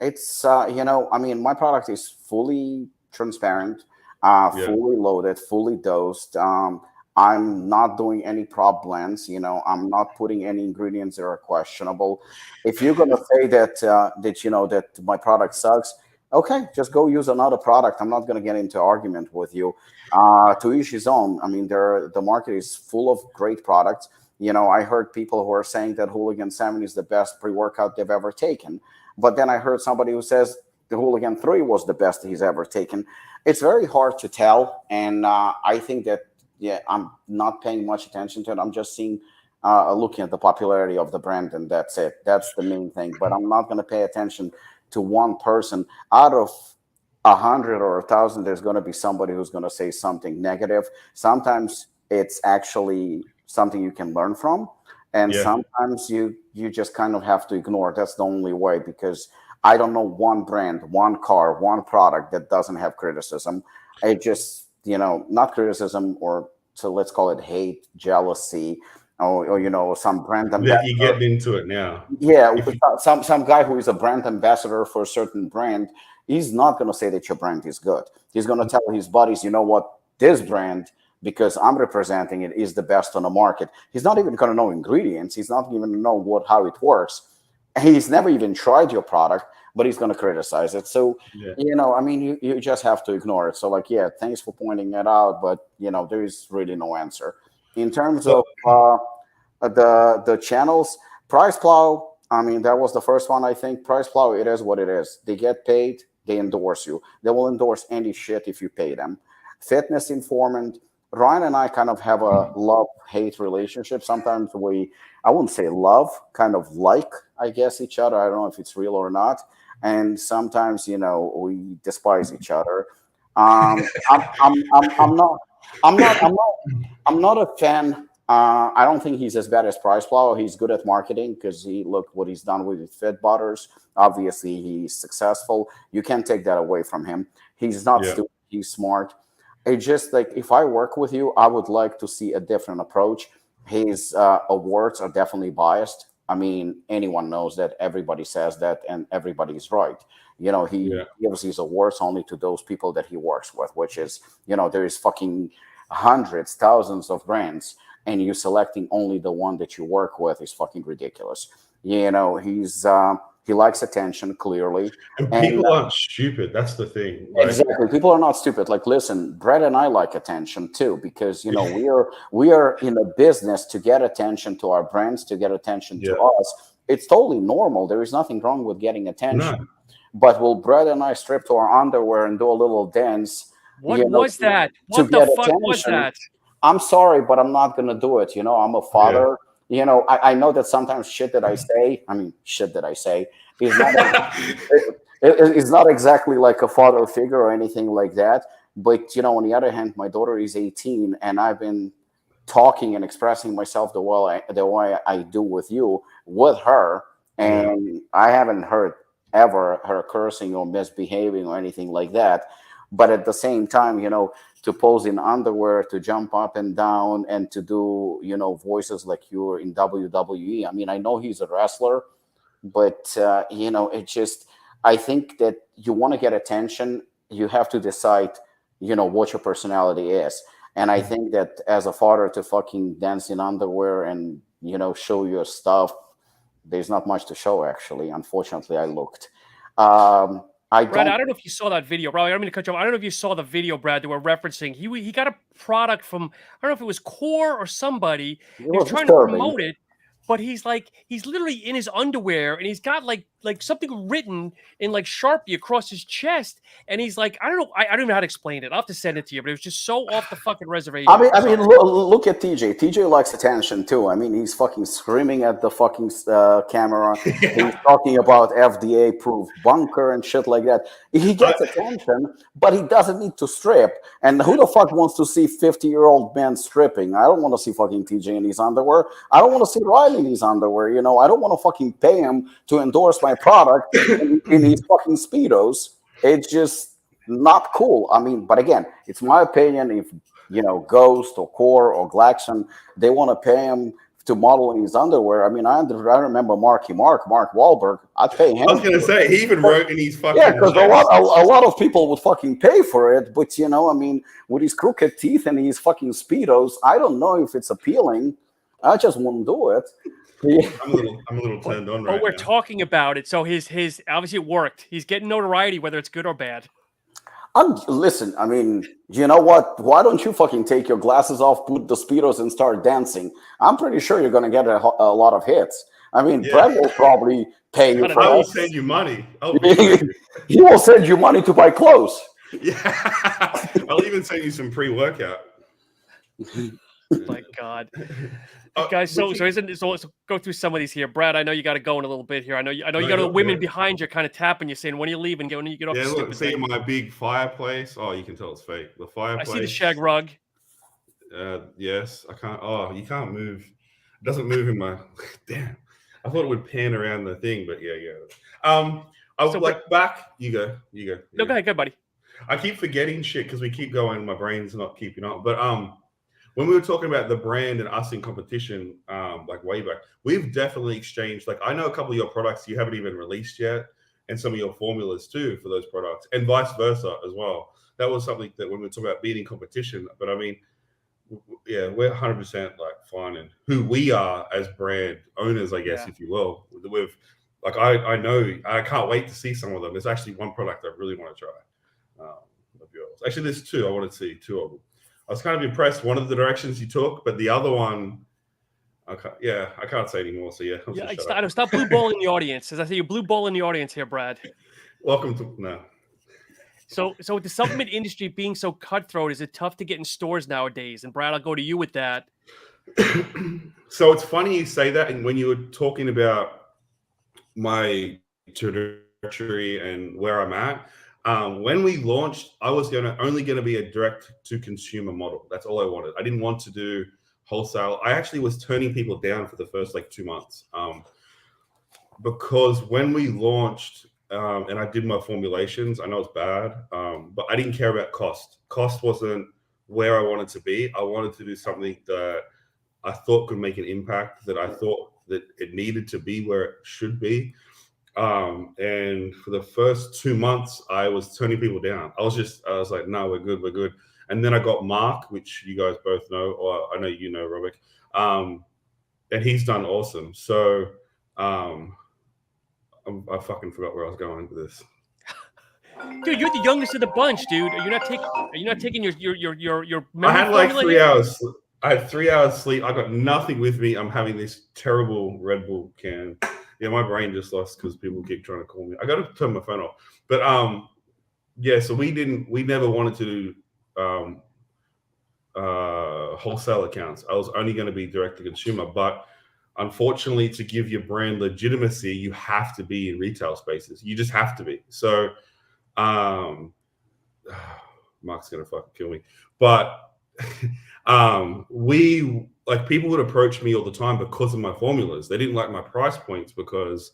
It's, I mean, my product is fully transparent, fully loaded, fully dosed. I'm not doing any prop blends. I'm not putting any ingredients that are questionable. If you're going to say that my product sucks, okay, just go use another product. I'm not going to get into argument with you. To each his own. I mean, the market is full of great products. I heard people who are saying that Hooligan 7 is the best pre-workout they've ever taken. But then I heard somebody who says the Hooligan 3 was the best he's ever taken. It's very hard to tell. And I think that, I'm not paying much attention to it. I'm just looking at the popularity of the brand, and that's it. That's the main thing. But I'm not going to pay attention to one person. Out of 100 or 1,000, there's going to be somebody who's going to say something negative. Sometimes it's actually something you can learn from, and sometimes you just kind of have to ignore. That's the only way, because I don't know one brand, one car, one product that doesn't have criticism. It just, not criticism or so let's call it hate, jealousy, or you know, some brand ambassador. That you're getting into it now. Yeah, some guy who is a brand ambassador for a certain brand, he's not going to say that your brand is good. He's going to tell his buddies, you know what, this brand, because I'm representing it, is the best on the market. He's not even going to know ingredients. He's not even going to know how it works. He's never even tried your product, but he's going to criticize it. So, you know, I mean, you just have to ignore it. So, like, yeah, thanks for pointing it out, but, you know, there is really no answer. In terms of the channels, PricePlow, I mean, that was the first one, I think. PricePlow, it is what it is. They get paid, they endorse you. They will endorse any shit if you pay them. Fitness Informant, Ryan and I kind of have a love-hate relationship. Sometimes I wouldn't say love, kind of like, I guess, each other. I don't know if it's real or not. And sometimes, you know, we despise each other. I'm not a fan. I don't think he's as bad as PricePlow. He's good at marketing because look what he's done with Fit Butters. Obviously, he's successful. You can't take that away from him. He's not stupid. He's smart. It's just like, if I work with you, I would like to see a different approach. His awards are definitely biased. I mean, anyone knows that. Everybody says that, and everybody's right. You know, he gives his awards only to those people that he works with, which is, you know, there is fucking hundreds, thousands of brands, and you selecting only the one that you work with is fucking ridiculous. You know, he likes attention, clearly. And people aren't stupid. That's the thing. Right? Exactly. People are not stupid. Like, listen, Brad and I like attention too, because, you know, we are in a business to get attention to our brands, to get attention to us. It's totally normal. There is nothing wrong with getting attention. No. But will Brad and I strip to our underwear and do a little dance? What was that? What the fuck was that? I'm sorry, but I'm not going to do it. You know, I'm a father. You know, I know that sometimes shit that I say is not, it's not exactly like a father figure or anything like that. But, you know, on the other hand, my daughter is 18, and I've been talking and expressing myself the way I do with you, with her. And I haven't heard ever her cursing or misbehaving or anything like that. But at the same time, you know, to pose in underwear, to jump up and down, and to do, you know, voices like you're in WWE. I mean, I know he's a wrestler, but, you know, it just, I think that you want to get attention, you have to decide, you know, what your personality is. And I think that as a father, to fucking dance in underwear and, you know, show your stuff, there's not much to show, actually. Unfortunately, I looked. Brad, I don't know if you saw that video, Brad. I don't mean to cut you off. I don't know if you saw the video, Brad, that we're referencing. He got a product from, I don't know if it was Core or somebody. He was trying to promote it, but he's literally in his underwear, and he's got like something written in like Sharpie across his chest, and he's like, I don't know, I don't even know how to explain it. I'll have to send it to you, but it was just so off the fucking reservation. I mean, look at TJ. TJ likes attention too. I mean, he's fucking screaming at the fucking camera. He's talking about FDA-approved bunker and shit like that. He gets attention, but he doesn't need to strip. And who the fuck wants to see 50-year-old men stripping? I don't want to see fucking TJ in his underwear. I don't want to see Riley in his underwear. You know, I don't want to fucking pay him to endorse my product in his fucking Speedos. It's just not cool. I mean, but again, it's my opinion. If, you know, Ghost or Core or Glaxon, they want to pay him to model in his underwear. I mean, I remember Mark Wahlberg. I'd pay him. I was going to say, he even wrote in his fucking... Yeah, because a lot of people would fucking pay for it. But, you know, I mean, with his crooked teeth and his fucking Speedos, I don't know if it's appealing. I just wouldn't do it. I'm a little turned on right now. We're talking about it. So his obviously it worked. He's getting notoriety, whether it's good or bad. Listen, I mean, you know what? Why don't you fucking take your glasses off, put the Speedos, and start dancing? I'm pretty sure you're going to get a lot of hits. I mean, Brad will probably pay you for it. I will send you money. He will send you money to buy clothes. Yeah. I'll even send you some pre-workout. My God. Guys, so go through some of these here. Brad, I know you got to go in a little bit here. I know you got the women behind you kind of tapping you, saying, when are you leaving? When you get off the look, see my big fireplace? Oh, you can tell it's fake. The fireplace. I see the shag rug. Yes, I can't. Oh, you can't move. It doesn't move in my... Damn. I thought it would pan around the thing, but yeah. I was back. You go. No, go ahead, buddy. I keep forgetting shit because we keep going. My brain's not keeping up. But when we were talking about the brand and us in competition, like way back, we've definitely exchanged. Like I know a couple of your products you haven't even released yet, and some of your formulas too for those products, and vice versa as well. That was something that when we talk about being in competition, but I mean, yeah, we're 100% like finding who we are as brand owners, I guess, if you will. With like, I know I can't wait to see some of them. There's actually one product I really want to try of yours. Actually, there's two. I want to see two of them. I was kind of impressed one of the directions you took, but the other one, I can't say anymore. So yeah, stop blue balling the audience. As I say, you're blue balling the audience here, Brad. Welcome to no. So with the supplement industry being so cutthroat, is it tough to get in stores nowadays? And Brad, I'll go to you with that. So it's funny you say that, and when you were talking about my trajectory and where I'm at, when we launched, I was only going to be a direct to consumer model. That's all I wanted. I didn't want to do wholesale. I actually was turning people down for the first like 2 months because when we launched and I did my formulations, I know it's bad, but I didn't care about cost. Cost wasn't where I wanted to be. I wanted to do something that I thought could make an impact, that I thought that it needed to be where it should be. And for the first 2 months, I was turning people down. I was like, no, we're good. And then I got Mark, which you guys both know, or I know you know, Robert, and he's done awesome. So I fucking forgot where I was going with this. Dude, you're the youngest of the bunch, dude. Are you not taking your I had like 3 hours. I had 3 hours sleep. I got nothing with me. I'm having this terrible Red Bull can. Yeah, my brain just lost because people keep trying to call me. I got to turn my phone off. But yeah, so we never wanted to do wholesale accounts. I was only going to be direct to consumer. But unfortunately, to give your brand legitimacy, you have to be in retail spaces. You just have to be. So Mark's going to fucking kill me. But people would approach me all the time because of my formulas. They didn't like my price points because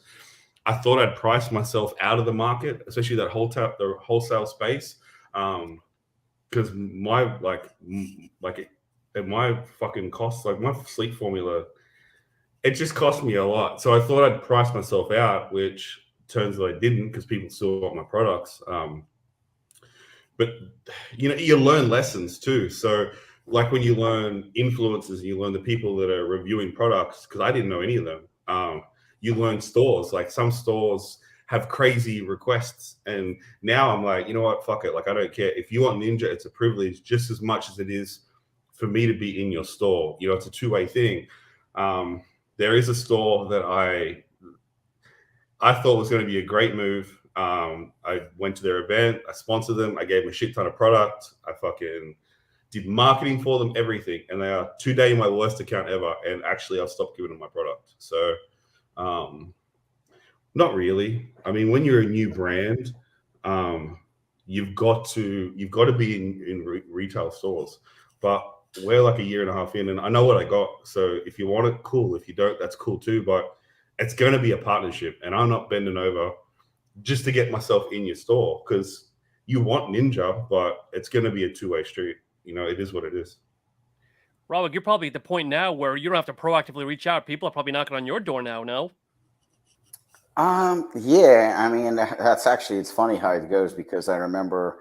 I thought I'd price myself out of the market, especially the wholesale space. Because my fucking costs, like my sleep formula, it just cost me a lot. So I thought I'd price myself out, which turns out I didn't because people still want my products. But you learn lessons too. So like when you learn influencers and you learn the people that are reviewing products, because I didn't know any of them. You learn stores, like some stores have crazy requests. And now I'm like, you know what, fuck it. Like, I don't care. If you want Ninja, it's a privilege just as much as it is for me to be in your store. It's a two-way thing. There is a store that I thought was going to be a great move. I went to their event. I sponsored them. I gave them a shit ton of product. I fucking did marketing for them, everything. And they are today my worst account ever. And actually, I've stopped giving them my product. So, not really. I mean, when you're a new brand, you've got to be in retail stores. But we're like a year and a half in, and I know what I got. So if you want it, cool. If you don't, that's cool too. But it's going to be a partnership, and I'm not bending over just to get myself in your store, because you want Ninja, but it's going to be a two-way street. It is what it is. Robert, you're probably at the point now where you don't have to proactively reach out. People are probably knocking on your door now, no? Yeah, I mean, that's actually, it's funny how it goes, because I remember,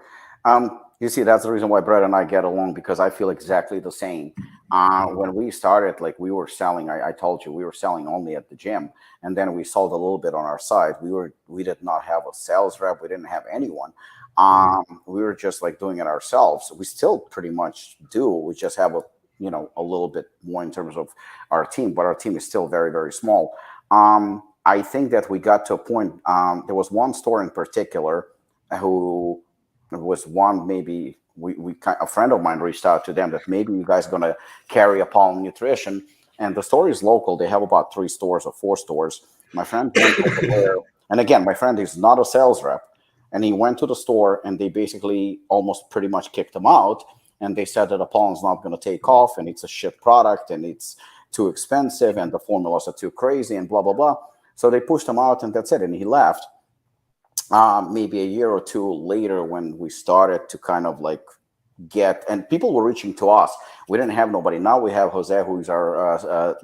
you see, that's the reason why Brad and I get along, because I feel exactly the same. When we started, like, we were selling, I told you, we were selling only at the gym, and then we sold a little bit on our side. We did not have a sales rep. We didn't have anyone. We were just like doing it ourselves. We still pretty much do. We just have a little bit more in terms of our team, but our team is still very, very small. I think that we got to a point, there was one store in particular who was one, maybe a friend of mine reached out to them that maybe you guys are going to carry Apollon Nutrition. And the store is local. They have about 3 stores or 4 stores. My friend went over there. And again, my friend is not a sales rep. And he went to the store, and they basically almost pretty much kicked him out. And they said that Apollon's not going to take off, and it's a shit product, and it's too expensive, and the formulas are too crazy, and blah, blah, blah. So they pushed him out, and that's it. And he left. Maybe a year or two later, when we started to kind of like get, and people were reaching to us. We didn't have nobody. Now we have Jose, who is our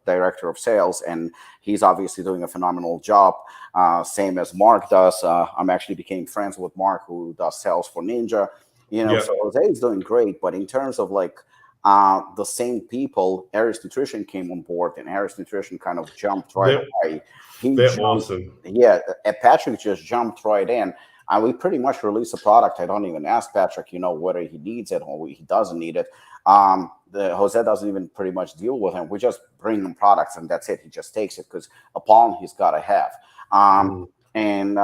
director of sales, and he's obviously doing a phenomenal job. Same as Mark does. I'm actually became friends with Mark, who does sales for Ninja. So Jose is doing great. But in terms of like the same people, Aries Nutrition came on board, and Aries Nutrition kind of jumped right away. They're awesome. Yeah, Patrick just jumped right in. And we pretty much release a product. I don't even ask Patrick, whether he needs it or he doesn't need it. The Jose doesn't even pretty much deal with him. We just bring him products, and that's it. He just takes it because Apollon he's got to have. And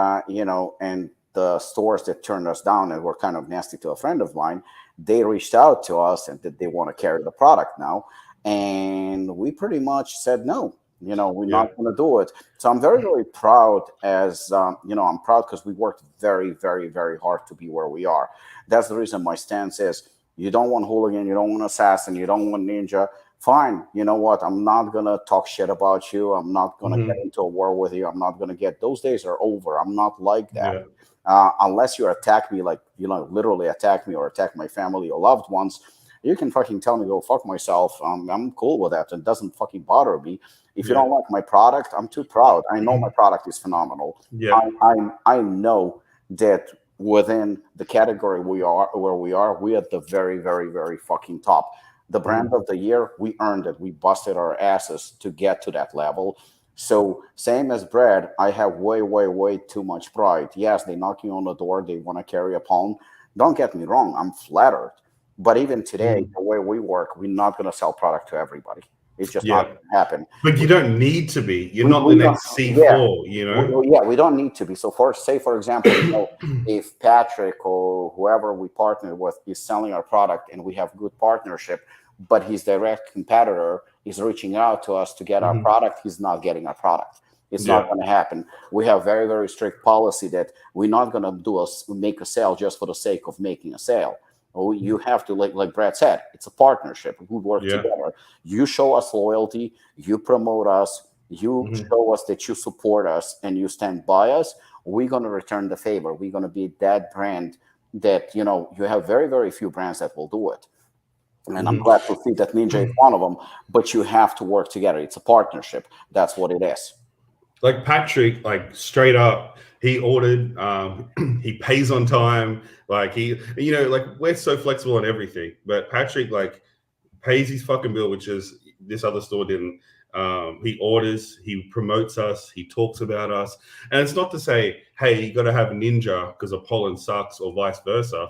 the stores that turned us down and were kind of nasty to a friend of mine, they reached out to us and that they want to carry the product now. And we pretty much said no. We're not going to do it. So I'm very, very proud I'm proud because we worked very, very, very hard to be where we are. That's the reason my stance is you don't want hooligan, you don't want assassin, you don't want ninja. Fine. You know what? I'm not going to talk shit about you. I'm not going to get into a war with you. I'm not going to get, those days are over. I'm not like that. Unless you attack me, like, literally attack me or attack my family or loved ones, you can fucking tell me go fuck myself. I'm cool with that. It doesn't fucking bother me. If you don't like my product, I'm too proud. I know my product is phenomenal. I know that within the category we are, we're at the very, very, very fucking top. The brand of the year, we earned it. We busted our asses to get to that level. So same as Brad, I have way, way, way too much pride. Yes, they knock you on the door. They want to carry a pound. Don't get me wrong. I'm flattered. But even today, the way we work, we're not going to sell product to everybody. It's just not going to happen. But you don't need to be. You're not the next C4, we don't need to be. So for example, if Patrick or whoever we partner with is selling our product and we have good partnership, but his direct competitor is reaching out to us to get our product, he's not getting our product. It's not going to happen. We have very, very strict policy that we're not going to make a sale just for the sake of making a sale. You have to, like Brad said, it's a partnership. We work together. You show us loyalty. You promote us. You show us that you support us and you stand by us. We're going to return the favor. We're going to be that brand that, you have very, very few brands that will do it. And I'm glad to see that Ninja is one of them. But you have to work together. It's a partnership. That's what it is. Like Patrick, like straight up, he ordered, he pays on time. Like we're so flexible on everything, but Patrick like pays his fucking bill, which is this other store didn't. He orders, he promotes us, he talks about us. And it's not to say, hey, you got to have Ninja because Apollon sucks or vice versa.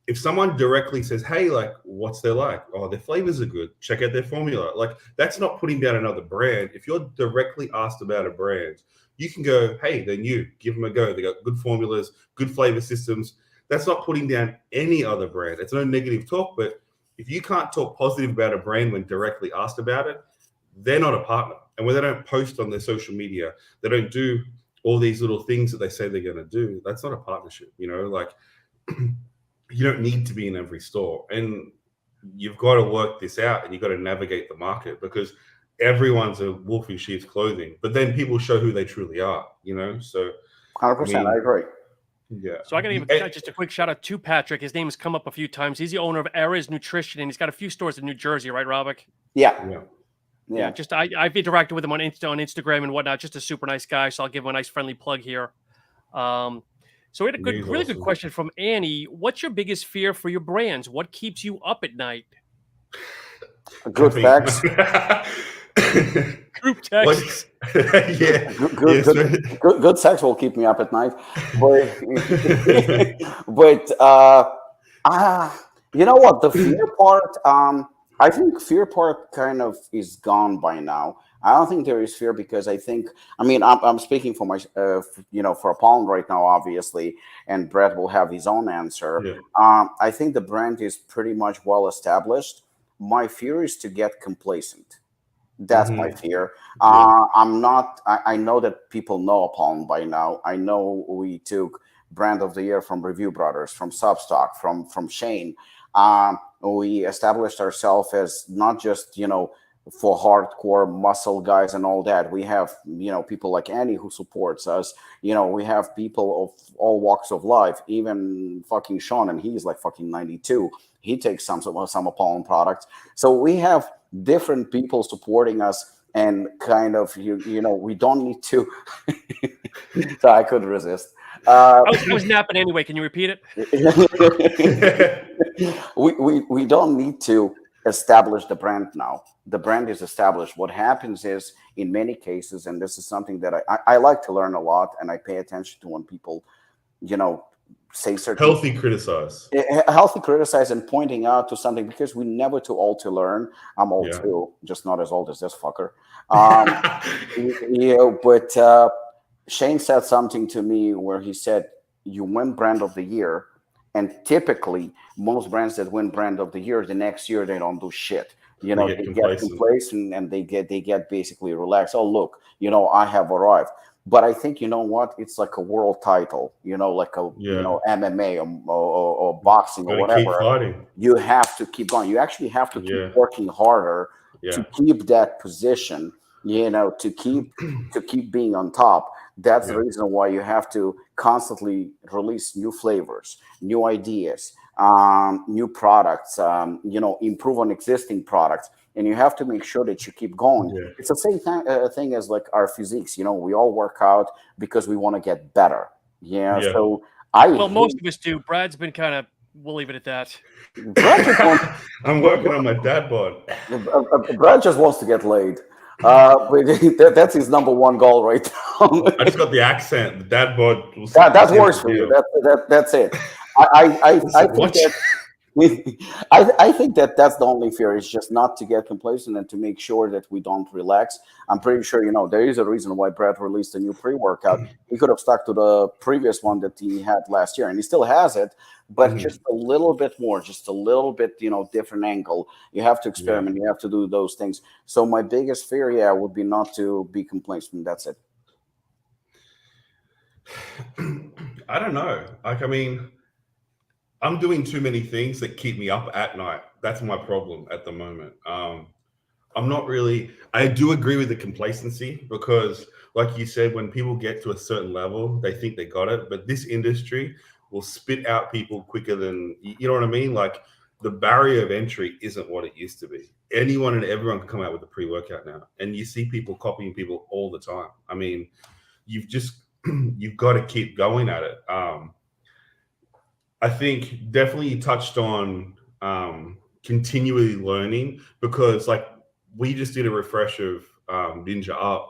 If someone directly says, hey, like, what's they like? Oh, their flavors are good. Check out their formula. Like, that's not putting down another brand. If you're directly asked about a brand, you can go, hey, they're new. Give them a go. They got good formulas, good flavor systems. That's not putting down any other brand. It's no negative talk, but if you can't talk positive about a brand when directly asked about it, they're not a partner. And when they don't post on their social media, they don't do all these little things that they say they're going to do, that's not a partnership, like you don't need to be in every store. And you've got to work this out and you've got to navigate the market because everyone's a wolf in sheep's clothing, but then people show who they truly are, so 100%. I agree. Yeah. So I got to give just a quick shout out to Patrick. His name has come up a few times. He's the owner of Aries Nutrition, and he's got a few stores in New Jersey, right, Robic? Yeah. Just I've interacted with him on Instagram and whatnot. Just a super nice guy. So I'll give him a nice friendly plug here. So we had a really good question from Annie. What's your biggest fear for your brands? What keeps you up at night? Good facts. Group text. Good sex will keep me up at night. But you know what? The fear part, I think fear part kind of is gone by now. I don't think there is fear because I'm speaking for for Apollon right now, obviously, and Brett will have his own answer. Yeah. I think the brand is pretty much well established. My fear is to get complacent. That's my fear. I know that people know Apollon by now. I know we took brand of the year from Review Brothers, from Supp Talk, from Shane. We established ourselves as not just, for hardcore muscle guys and all that. We have, people like Annie who supports us. We have people of all walks of life, even fucking Sean, and he's like fucking 92. He takes some Apollon products. So we have different people supporting us, and kind of, we don't need to. So I couldn't resist. I was napping anyway. Can you repeat it? we don't need to establish the brand now. The brand is established. What happens is, in many cases, and this is something that I like to learn a lot, and I pay attention to when people, say certain healthy criticize and pointing out to something, because we never too old to learn. I'm old too, just not as old as this fucker. But Shane said something to me where he said, you win brand of the year, and typically most brands that win brand of the year, the next year they don't do shit. They get complacent, and they get basically relaxed. Oh, look, I have arrived. But I think, what? It's like a world title, like a MMA or boxing or whatever. Keep fighting. You have to keep going. You actually have to keep working harder to keep that position, to keep being on top. That's the reason why you have to constantly release new flavors, new ideas, new products, improve on existing products. And you have to make sure that you keep going. Yeah. It's the same thing as like our physiques. We all work out because we want to get better. Yeah. So most of us do. Brad's been kind of. We'll leave it at that. I'm working on my dad bod. Brad just wants to get laid. But that's his number one goal right now. I just got the accent. The dad bod. That works for you. That's it. I think that. I think that's the only fear, is just not to get complacent and to make sure that we don't relax. I'm pretty sure, there is a reason why Brad released a new pre-workout. He could have stuck to the previous one that he had last year, and he still has it, but just a little bit more, just a little bit, different angle. You have to experiment. You have to do those things. So my biggest fear, would be not to be complacent. That's it. I don't know. I'm doing too many things that keep me up at night. That's my problem at the moment. I'm not really, I do agree with the complacency, because like you said, when people get to a certain level, they think they got it, but this industry will spit out people quicker than, you know what I mean? Like, the barrier of entry isn't what it used to be. Anyone and everyone can come out with a pre-workout now. And you see people copying people all the time. You've got to keep going at it. I think definitely you touched on continually learning, because like we just did a refresh of Ninja Up,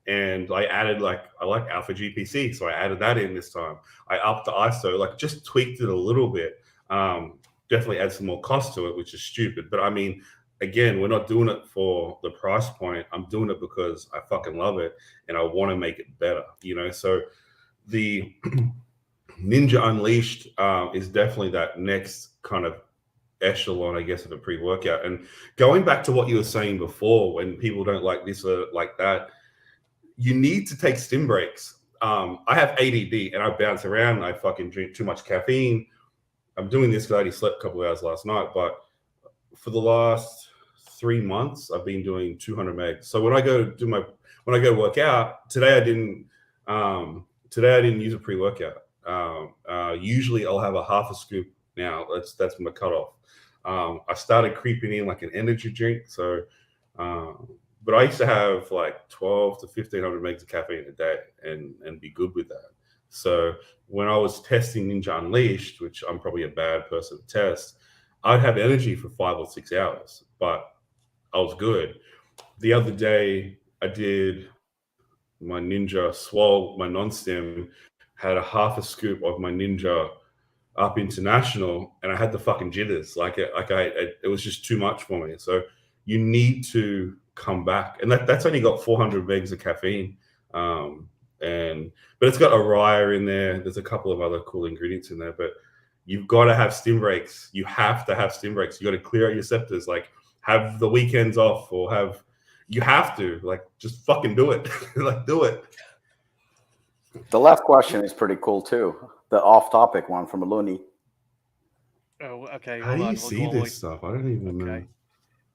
and I added I like Alpha GPC, so I added that in this time. I upped the ISO, just tweaked it a little bit. Definitely add some more cost to it, which is stupid. But again, we're not doing it for the price point. I'm doing it because I fucking love it and I want to make it better, So the Ninja Unleashed is definitely that next kind of echelon, I guess, of a pre-workout. And going back to what you were saying before, when people don't like this or like that, you need to take stim breaks. I have ADD and I bounce around and I fucking drink too much caffeine. I'm doing this because I only slept a couple of hours last night, but for the last 3 months, I've been doing 200 megs. So when I go work out, today I didn't use a pre-workout. Usually I'll have a half a scoop now. That's my cutoff. I started creeping in like an energy drink. So, but I used to have 12 to 1500 megs of caffeine a day and be good with that. So when I was testing Ninja Unleashed, which I'm probably a bad person to test, I'd have energy for 5 or 6 hours, but I was good. The other day I did my Ninja Swole, my non-stim, had a half a scoop of my Ninja Up International, and I had the fucking jitters. It was just too much for me. So you need to come back, and that's only got 400 megs of caffeine, but it's got Araya in there. There's a couple of other cool ingredients in there, but you've got to have stim breaks. You have to have stim breaks. You got to clear out your receptors. Have the weekends off, or you have to just fucking do it. Do it. The last question is pretty cool too. The off-topic one from Looney. Oh, okay. How do you see this stuff? I don't even know.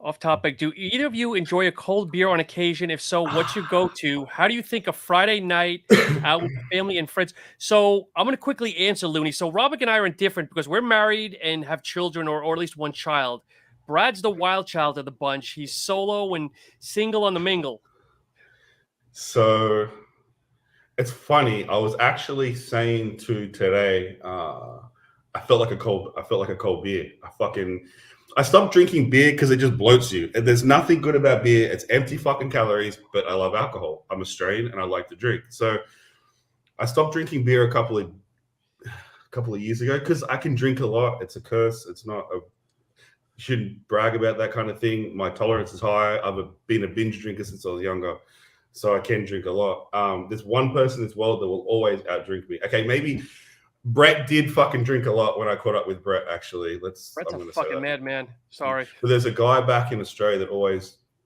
Off topic. Do either of you enjoy a cold beer on occasion? If so, what's your go-to? How do you think a Friday night out with the family and friends? So I'm going to quickly answer, Looney. So Robert and I are indifferent because we're married and have children, or at least one child. Brad's the wild child of the bunch. He's solo and single on the mingle. So it's funny. I was actually saying today, I felt like a cold beer. I stopped drinking beer because it just bloats you. And there's nothing good about beer. It's empty fucking calories, but I love alcohol. I'm Australian and I like to drink. So I stopped drinking beer a couple of years ago because I can drink a lot. It's a curse. It's not a shouldn't brag about that kind of thing. My tolerance is high. I've been a binge drinker since I was younger, so I can drink a lot. There's one person in this world that will always outdrink me. Okay, maybe Brett did fucking drink a lot when I caught up with Brett, actually. Brett's a fucking madman. Sorry. But there's a guy back in Australia that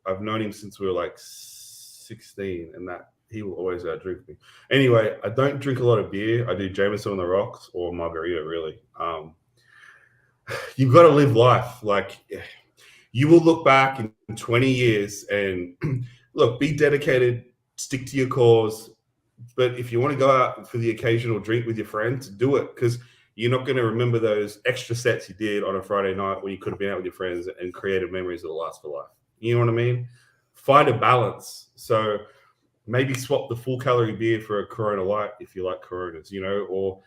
I've known him since we were like 16, and that he will always outdrink me. Anyway, I don't drink a lot of beer. I do Jameson on the rocks or margarita, really. You've got to live life. Like, you will look back in 20 years and look, be dedicated, stick to your cause. But if you want to go out for the occasional drink with your friends, do it, because you're not going to remember those extra sets you did on a Friday night when you could have been out with your friends and created memories that will last for life. You know what I mean? Find a balance. So maybe swap the full calorie beer for a Corona Light if you like Coronas, or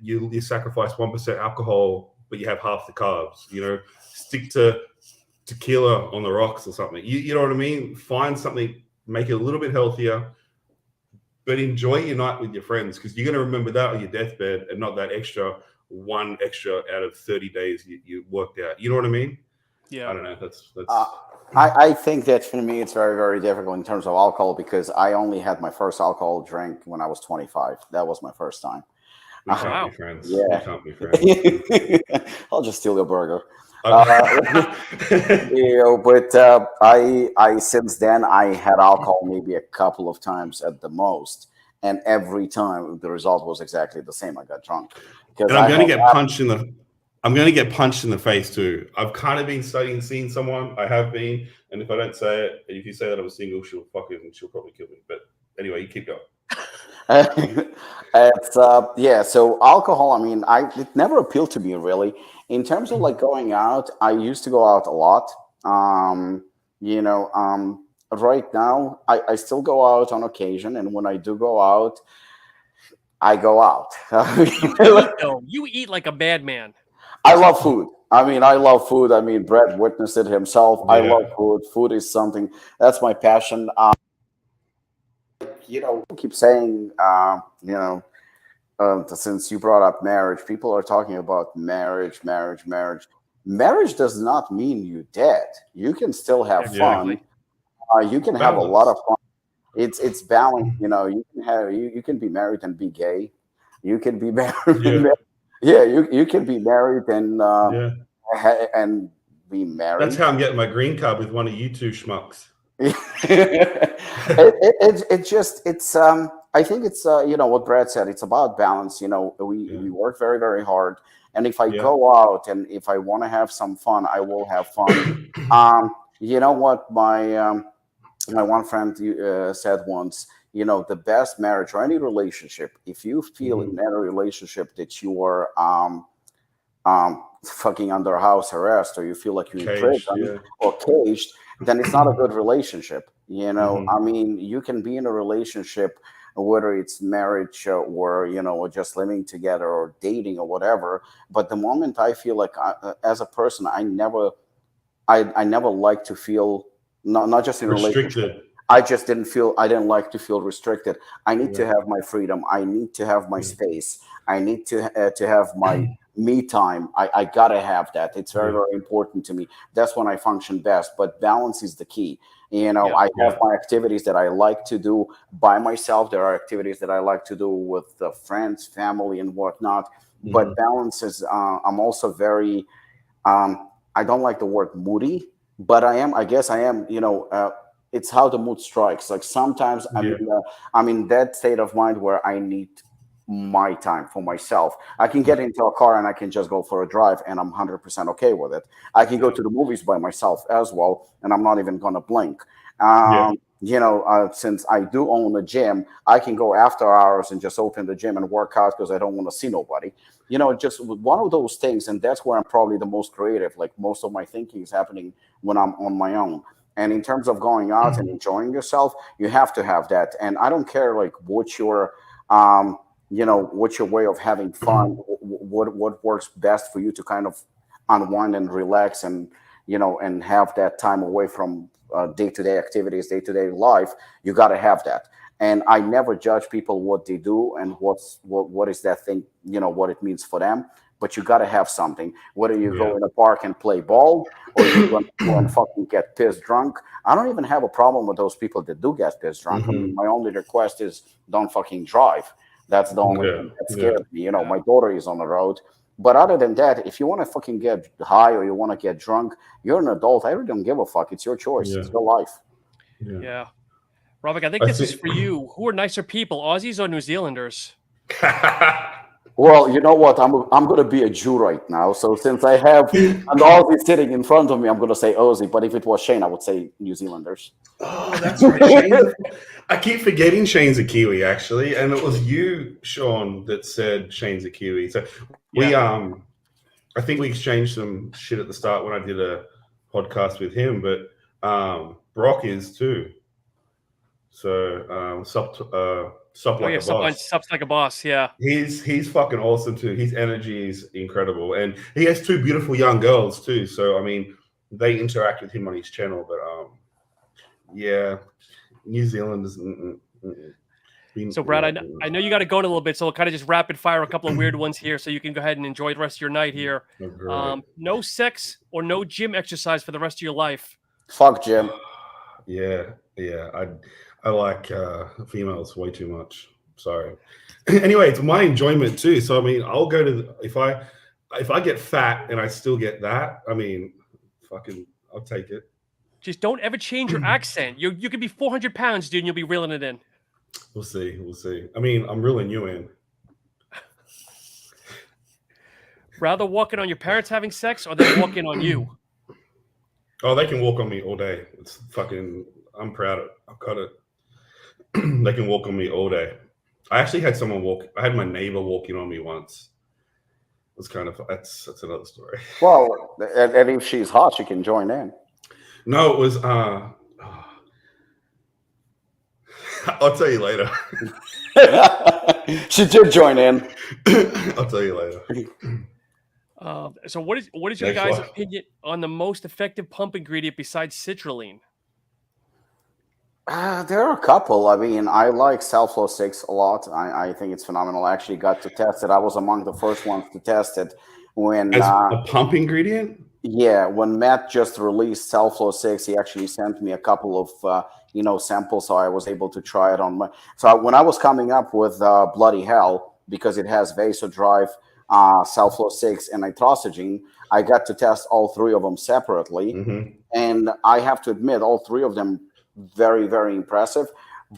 you sacrifice 1% alcohol, but you have half the carbs. Stick to tequila on the rocks or something. You know what I mean? Find something, make it a little bit healthier, but enjoy your night with your friends, because you're going to remember that on your deathbed and not that one extra out of 30 days you worked out. You know what I mean? Yeah. I don't know. That's. I think that for me it's very, very difficult in terms of alcohol, because I only had my first alcohol drink when I was 25. That was my first time. We can't be friends. Yeah. We can't be friends. I'll just steal your burger. Okay. But I since then I had alcohol maybe a couple of times at the most, and every time the result was exactly the same. I got drunk. And I'm going to get punched in the face too. I've kind of been seeing someone. I have been, and if I don't say it, if you say that I'm single, she'll probably kill me. But anyway, you keep going. So alcohol, I mean, it never appealed to me really. In terms of like going out, I used to go out a lot. Right now I still go out on occasion, and when I do go out, I go out. You eat like a bad man. I love food. I love food. Brad witnessed it himself. Yeah. I love food. Food is something that's my passion. Keep saying, since you brought up marriage, people are talking about marriage. Marriage does not mean you're dead. You can still have fun. You can have a lot of fun. It's balance. You can be married and be gay. You can be married. You can be married and be married. That's how I'm getting my green card, with one of you two schmucks. I think it's what Brad said. It's about balance. We work very, very hard, and if I go out and if I want to have some fun, I will have fun. You know what my one friend said once. The best marriage or any relationship, if you feel in that relationship that you are fucking under house arrest, or you feel like you're in prison or caged, then it's not a good relationship. You can be in a relationship, whether it's marriage or just living together or dating or whatever. But the moment I feel like as a person, I never like to feel not just in a relationship. I didn't like to feel restricted. I need to have my freedom. I need to have my space. I need to have my me time. I gotta have that. It's very, very important to me. That's when I function best. But balance is the key. I have my activities that I like to do by myself. There are activities that I like to do with friends, family, and whatnot. But balance is. I'm also very. I don't like the word moody, but I am. I guess I am. It's how the mood strikes. Like sometimes I'm in that state of mind where I need my time for myself. I can get into a car and I can just go for a drive and I'm 100% okay with it. I can go to the movies by myself as well and I'm not even going to blink. Since I do own a gym, I can go after hours and just open the gym and work out because I don't want to see nobody. Just one of those things. And that's where I'm probably the most creative. Like most of my thinking is happening when I'm on my own. And in terms of going out and enjoying yourself, you have to have that. And I don't care like what's your way of having fun, what works best for you to kind of unwind and relax and have that time away from day-to-day activities, day-to-day life. You got to have that. And I never judge people what they do and what is that thing, what it means for them. But you got to have something. Whether you go in a park and play ball or you go and fucking get pissed drunk. I don't even have a problem with those people that do get pissed drunk. I mean, my only request is don't fucking drive. That's the only thing that scares me. My daughter is on the road. But other than that, if you want to fucking get high or you want to get drunk, you're an adult. I really don't give a fuck. It's your choice. It's your life. Yeah. Robert, I think this is for you. Who are nicer people, Aussies or New Zealanders? Well, you know what? I'm going to be a Jew right now. So since I have an Aussie sitting in front of me, I'm going to say Aussie. But if it was Shane, I would say New Zealanders. Oh, that's right. Shane. I keep forgetting Shane's a Kiwi, actually. And it was you, Sean, that said Shane's a Kiwi. So we, I think we exchanged some shit at the start when I did a podcast with him. But Brock is too. So Supp like a boss. Supp's like a boss, yeah. He's fucking awesome too. His energy is incredible, and he has two beautiful young girls too. So I mean, they interact with him on his channel. But New Zealand is. So Brad, I know you got to go in a little bit, so we'll kind of just rapid fire a couple of weird ones here, so you can go ahead and enjoy the rest of your night here. No sex or no gym exercise for the rest of your life. Fuck gym. Yeah. I like females way too much. Sorry. Anyway, it's my enjoyment too. So I mean, I'll go to if I get fat and I still get that. I mean, fucking, I'll take it. Just don't ever change your accent. You could be 400 pounds, dude, and you'll be reeling it in. We'll see. I mean, I'm reeling you in. Rather walk in on your parents having sex or they walk in on you? Oh, they can walk on me all day. It's fucking. I'm proud of it. I've got it. They can walk on me all day. I actually had someone I had my neighbor walking on me once. It was kind of, that's another story. Well, and if she's hot, she can join in. No, it was, I'll tell you later. She did join in. I'll tell you later. So what is your guys' opinion on the most effective pump ingredient besides citrulline? There are a couple. I mean, I like Cellflow 6 a lot. I think it's phenomenal. I actually got to test it. I was among the first ones to test it when as a pump ingredient. Yeah, when Matt just released Cellflow 6, he actually sent me a couple of samples, so I was able to try it on my. So when I was coming up with Bloody Hell, because it has Vasodrive, Cellflow 6, and nitrosogene, I got to test all three of them separately, and I have to admit, all three of them very, very impressive,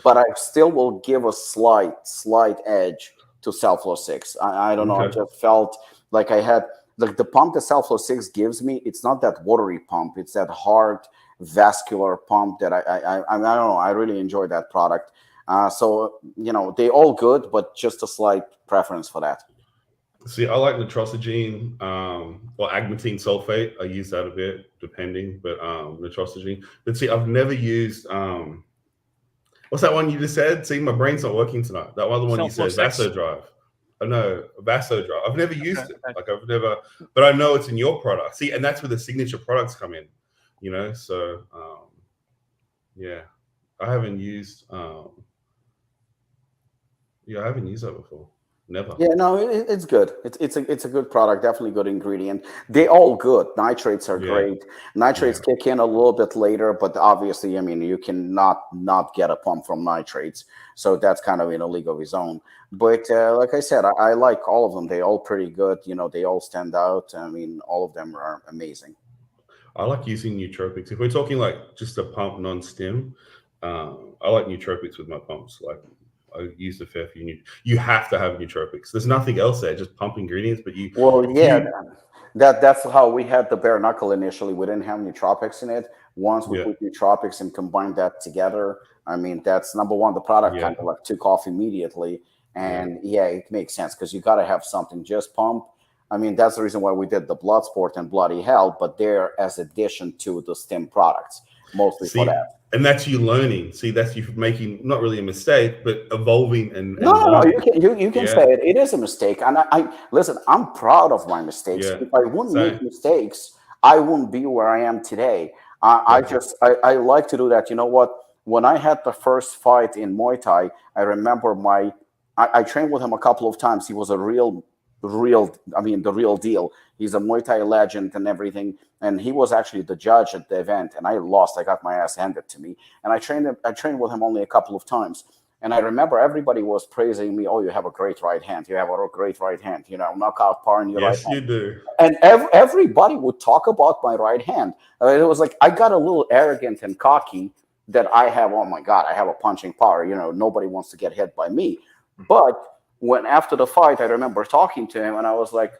but I still will give a slight edge to Cellflow 6. I don't know. I just felt like I had the pump that Cellflow 6 gives me. It's not that watery pump. It's that hard vascular pump that I don't know. I really enjoy that product. So they all good, but just a slight preference for that. See, I like nitrosogene or agmatine sulfate. I use that a bit, depending, but nitrosogene. But see, I've never used what's that one you just said? See, my brain's not working tonight. That other one you said, Vasodrive. Oh no, Vasodrive. I've never used it. Like I've never, but I know it's in your product. See, and that's where the signature products come in. So I haven't used I haven't used that before. Never. Yeah, no, it's good. It's a good product. Definitely good ingredient. They all good. Nitrates are great. Nitrates kick in a little bit later, but obviously, I mean, you cannot not get a pump from nitrates. So that's kind of in a league of his own. But like I said, I like all of them. They all pretty good. They all stand out. I mean, all of them are amazing. I like using nootropics. If we're talking like just a pump non-stim, I like nootropics with my pumps. Like used a fair few. You have to have nootropics. There's nothing else there, just pump ingredients. But that's how we had the bare knuckle initially. We didn't have nootropics in it. Once we put nootropics and combined that together, I mean, that's number one. The product kind of like took off immediately, and it makes sense because you got to have something. Just pump. I mean, that's the reason why we did the blood sport and bloody hell, but they're as addition to the stem products, mostly for that. And that's you learning. See, that's you making not really a mistake, but evolving and no, you can say it. It is a mistake, and I listen. I'm proud of my mistakes. Yeah. If I wouldn't make mistakes, I wouldn't be where I am today. I like to do that. You know what? When I had the first fight in Muay Thai, I remember I trained with him a couple of times. He was a the real deal. He's a Muay Thai legend and everything. And he was actually the judge at the event. And I lost. I got my ass handed to me. And I trained with him only a couple of times. And I remember everybody was praising me. Oh, you have a great right hand. You have a great right hand. You know, knockout power in your right hand. Yes, you do. And everybody would talk about my right hand. It was like I got a little arrogant and cocky that I have, oh my God, I have a punching power. You know, nobody wants to get hit by me. But when after the fight, I remember talking to him and I was like,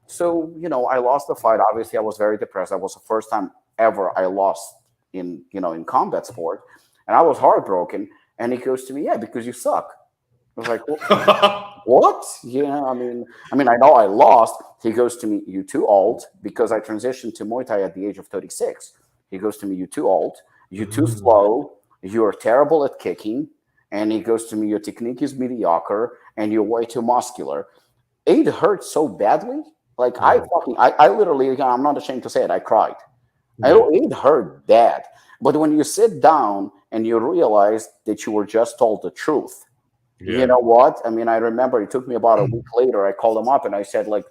so, you know, I lost the fight. Obviously, I was very depressed. That was the first time ever I lost in combat sport. And I was heartbroken. And he goes to me, yeah, because you suck. I was like, well, what? Yeah, I mean, I know I lost. He goes to me, you too old, because I transitioned to Muay Thai at the age of 36. He goes to me, you too old, you too slow, you're terrible at kicking. And he goes to me, your technique is mediocre, and you're way too muscular. It hurt so badly. Like I literally, I'm not ashamed to say it, I cried. It hurt bad. But when you sit down and you realize that you were just told the truth, you know what? I mean, I remember it took me about a week later. I called him up and I said, like,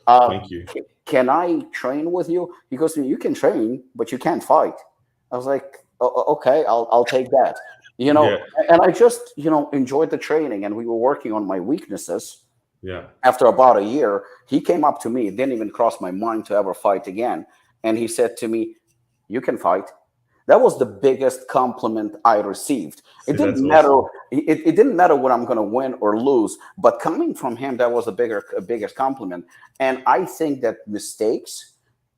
thank you. Can I train with you? He goes to me, you can train, but you can't fight. I was like, okay, I'll take that. You know, and I just, enjoyed the training, and we were working on my weaknesses. Yeah. After about a year, he came up to me. It didn't even cross my mind to ever fight again. And he said to me, you can fight. That was the biggest compliment I received. It didn't matter. Awesome. It didn't matter what I'm going to win or lose, but coming from him, that was the biggest compliment. And I think that mistakes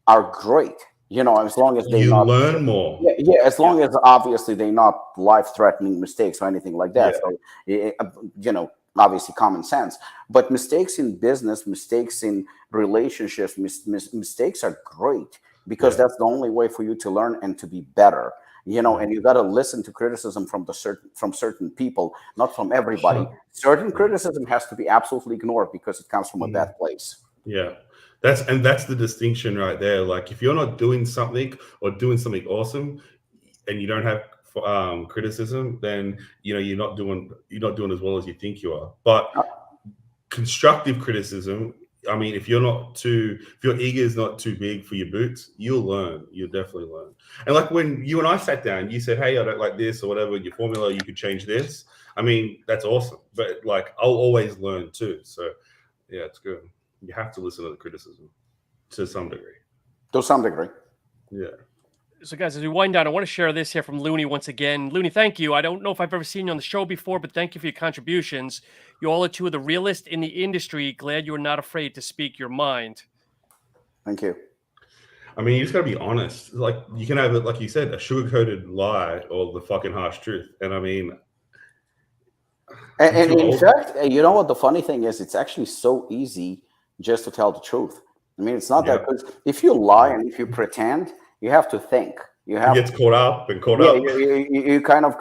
are great. As long as they learn more. Yeah, as long as obviously they're not life-threatening mistakes or anything like that. So, obviously common sense. But mistakes in business, mistakes in relationships, mistakes are great because that's the only way for you to learn and to be better. And you got to listen to criticism from certain people, not from everybody. Certain criticism has to be absolutely ignored because it comes from a bad place. Yeah. That's the distinction right there. Like if you're not doing something or doing something awesome and you don't have criticism, then you're not doing as well as you think you are. But constructive criticism, I mean, if your ego is not too big for your boots, you'll learn. You'll definitely learn. And like when you and I sat down, you said, hey, I don't like this or whatever, your formula, you could change this. I mean, that's awesome. But like I'll always learn too. So yeah, it's good. You have to listen to the criticism to some degree. To some degree. Yeah. So, guys, as we wind down, I want to share this here from Looney once again. Looney, thank you. I don't know if I've ever seen you on the show before, but thank you for your contributions. You all are two of the realest in the industry. Glad you are not afraid to speak your mind. Thank you. I mean, you just got to be honest. Like, you can have, like you said, a sugar-coated lie or the fucking harsh truth. And I mean... And in fact, you know what the funny thing is? It's actually so easy just to tell the truth. I mean, it's not that because if you lie and if you pretend, you have to think. You get caught up. You kind of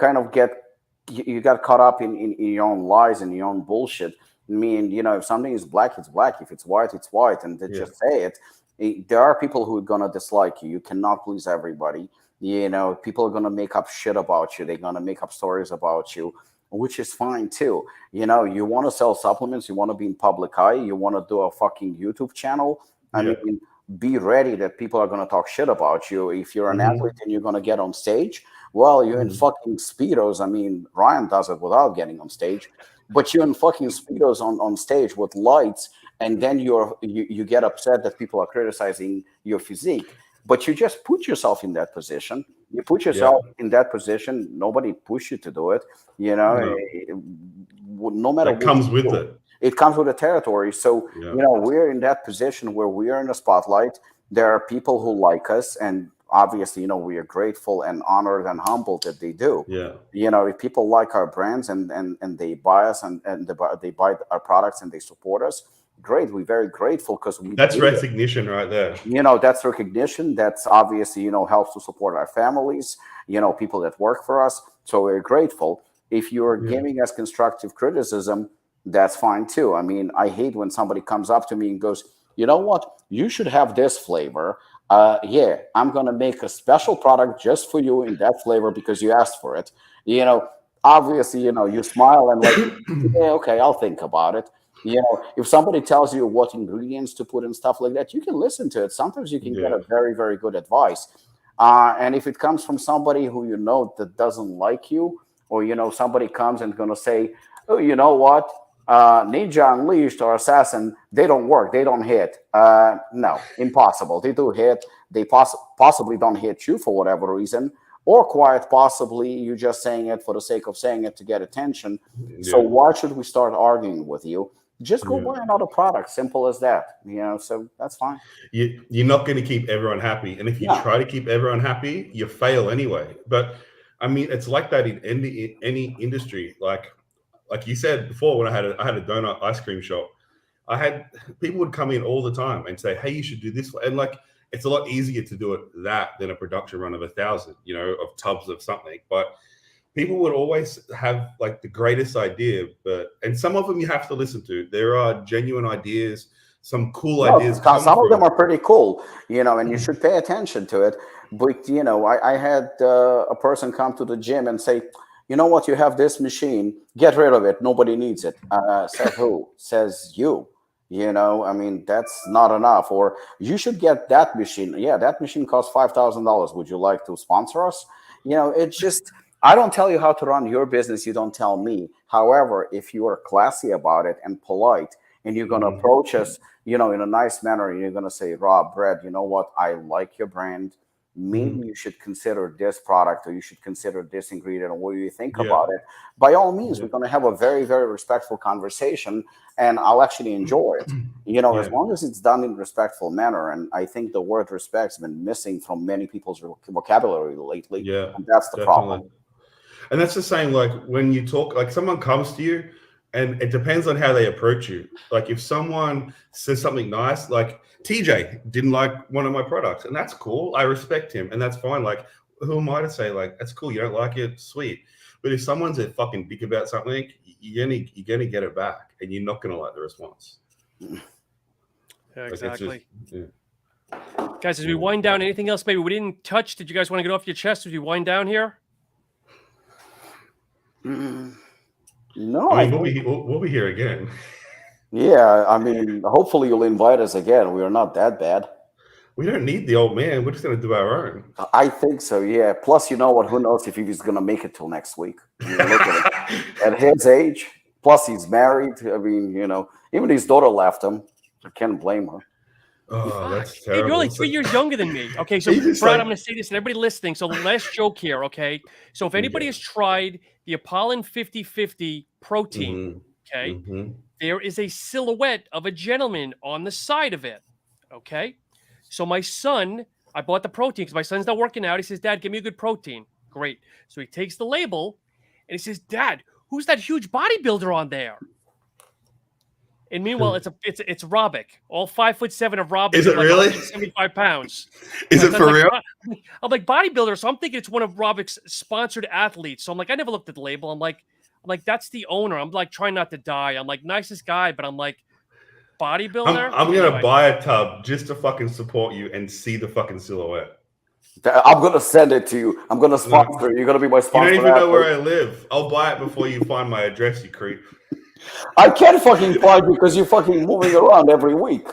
got caught up in your own lies and your own bullshit. I mean, if something is black, it's black. If it's white, it's white. And they just say it. There are people who are gonna dislike you. You cannot please everybody. People are gonna make up shit about you. They're gonna make up stories about you, which is fine too. You want to sell supplements, you want to be in public eye, you want to do a fucking YouTube channel. I mean, be ready that people are going to talk shit about you. If you're an athlete and you're going to get on stage, well, you're in fucking Speedos. I mean, Ryan does it without getting on stage, but you're in fucking Speedos on stage with lights, and then you get upset that people are criticizing your physique. But you just put yourself in that position You put yourself in that position. Nobody pushed you to do it. You know, no matter that comes with do, it. It comes with the territory. So, we're in that position where we are in the spotlight. There are people who like us, and obviously, we are grateful and honored and humbled that they do. Yeah. If people like our brands and they buy us and they buy our products and they support us, great. We're very grateful because that's recognition right there. That's recognition. That's obviously, helps to support our families, people that work for us. So we're grateful. If you're giving us constructive criticism, that's fine too. I mean, I hate when somebody comes up to me and goes, you know what? You should have this flavor. I'm going to make a special product just for you in that flavor because you asked for it. Obviously, you smile and like, yeah, okay, I'll think about it. If somebody tells you what ingredients to put and stuff like that, you can listen to it. Sometimes you can get a very, very good advice. And if it comes from somebody who that doesn't like you, or, somebody comes and going to say, oh, you know what? Ninja Unleashed or Assassin, they don't work. They don't hit. No, impossible. They do hit. They possibly don't hit you for whatever reason, or quite possibly you just saying it for the sake of saying it to get attention. So why should we start arguing with you? Just go buy another product. Simple as that. So that's fine. You're not going to keep everyone happy. And if you try to keep everyone happy, you fail anyway. But I mean, it's like that in any industry. Like you said before, when I had a donut ice cream shop, I had people would come in all the time and say, "Hey, you should do this." And it's a lot easier to do it than a production run of 1,000, of tubs of something. But people would always have the greatest idea, and some of them you have to listen to. There are genuine ideas, some cool ideas. Some of them are pretty cool, and you should pay attention to it. But I had a person come to the gym and say, you know what? You have this machine. Get rid of it. Nobody needs it. Says who? Says you. I mean, that's not enough. Or you should get that machine. Yeah, that machine costs $5,000. Would you like to sponsor us? It's just, I don't tell you how to run your business. You don't tell me. However, if you are classy about it and polite, and you're going to approach us, in a nice manner, and you're going to say, Rob, Brad, you know what? I like your brand. Maybe you should consider this product, or you should consider this ingredient, or what do you think about it? By all means, we're going to have a very, very respectful conversation, and I'll actually enjoy it. As long as it's done in a respectful manner. And I think the word respect's been missing from many people's vocabulary lately. Yeah, and that's the problem. And that's the same, when you talk, someone comes to you, and it depends on how they approach you. If someone says something nice, TJ didn't like one of my products, and that's cool. I respect him, and that's fine. Who am I to say, that's cool, you don't like it, sweet. But if someone's a fucking dick about something, you're gonna get it back, and you're not gonna like the response. Yeah, exactly. Guys, as we wind down, anything else maybe we didn't touch? Did you guys want to get off your chest as we wind down here? No, I mean, we'll be here again. Yeah, I mean, hopefully you'll invite us again. We are not that bad. We don't need the old man. We're just going to do our own. I think so, yeah. Plus, you know what? Who knows if he's going to make it till next week? Look at him. At his age, plus he's married. I mean, even his daughter left him. I can't blame her. Oh, that's terrible. You're only 3 years younger than me. Okay, so Brad, I'm going to say this to everybody listening. So the last joke here, okay? So if anybody has tried the Apollon 50/50 protein, okay, there is a silhouette of a gentleman on the side of it, okay? So my son, I bought the protein because my son's not working out. He says, Dad, give me a good protein. Great. So he takes the label and he says, Dad, who's that huge bodybuilder on there? And meanwhile, it's Robic, all 5'7" of Robic. Is it really? 75 pounds. Is it for real? I'm like bodybuilder, so I'm thinking it's one of Robic's sponsored athletes. So I'm like, I never looked at the label. I'm like, that's the owner. I'm like trying not to die. I'm like, nicest guy, but I'm like, bodybuilder. I'm gonna buy a tub just to fucking support you and see the fucking silhouette. I'm gonna send it to you. I'm gonna sponsor. You're gonna be my sponsor. You don't even know where I live. I'll buy it before you find my address, you creep. I can't fucking find you because you're fucking moving around every week.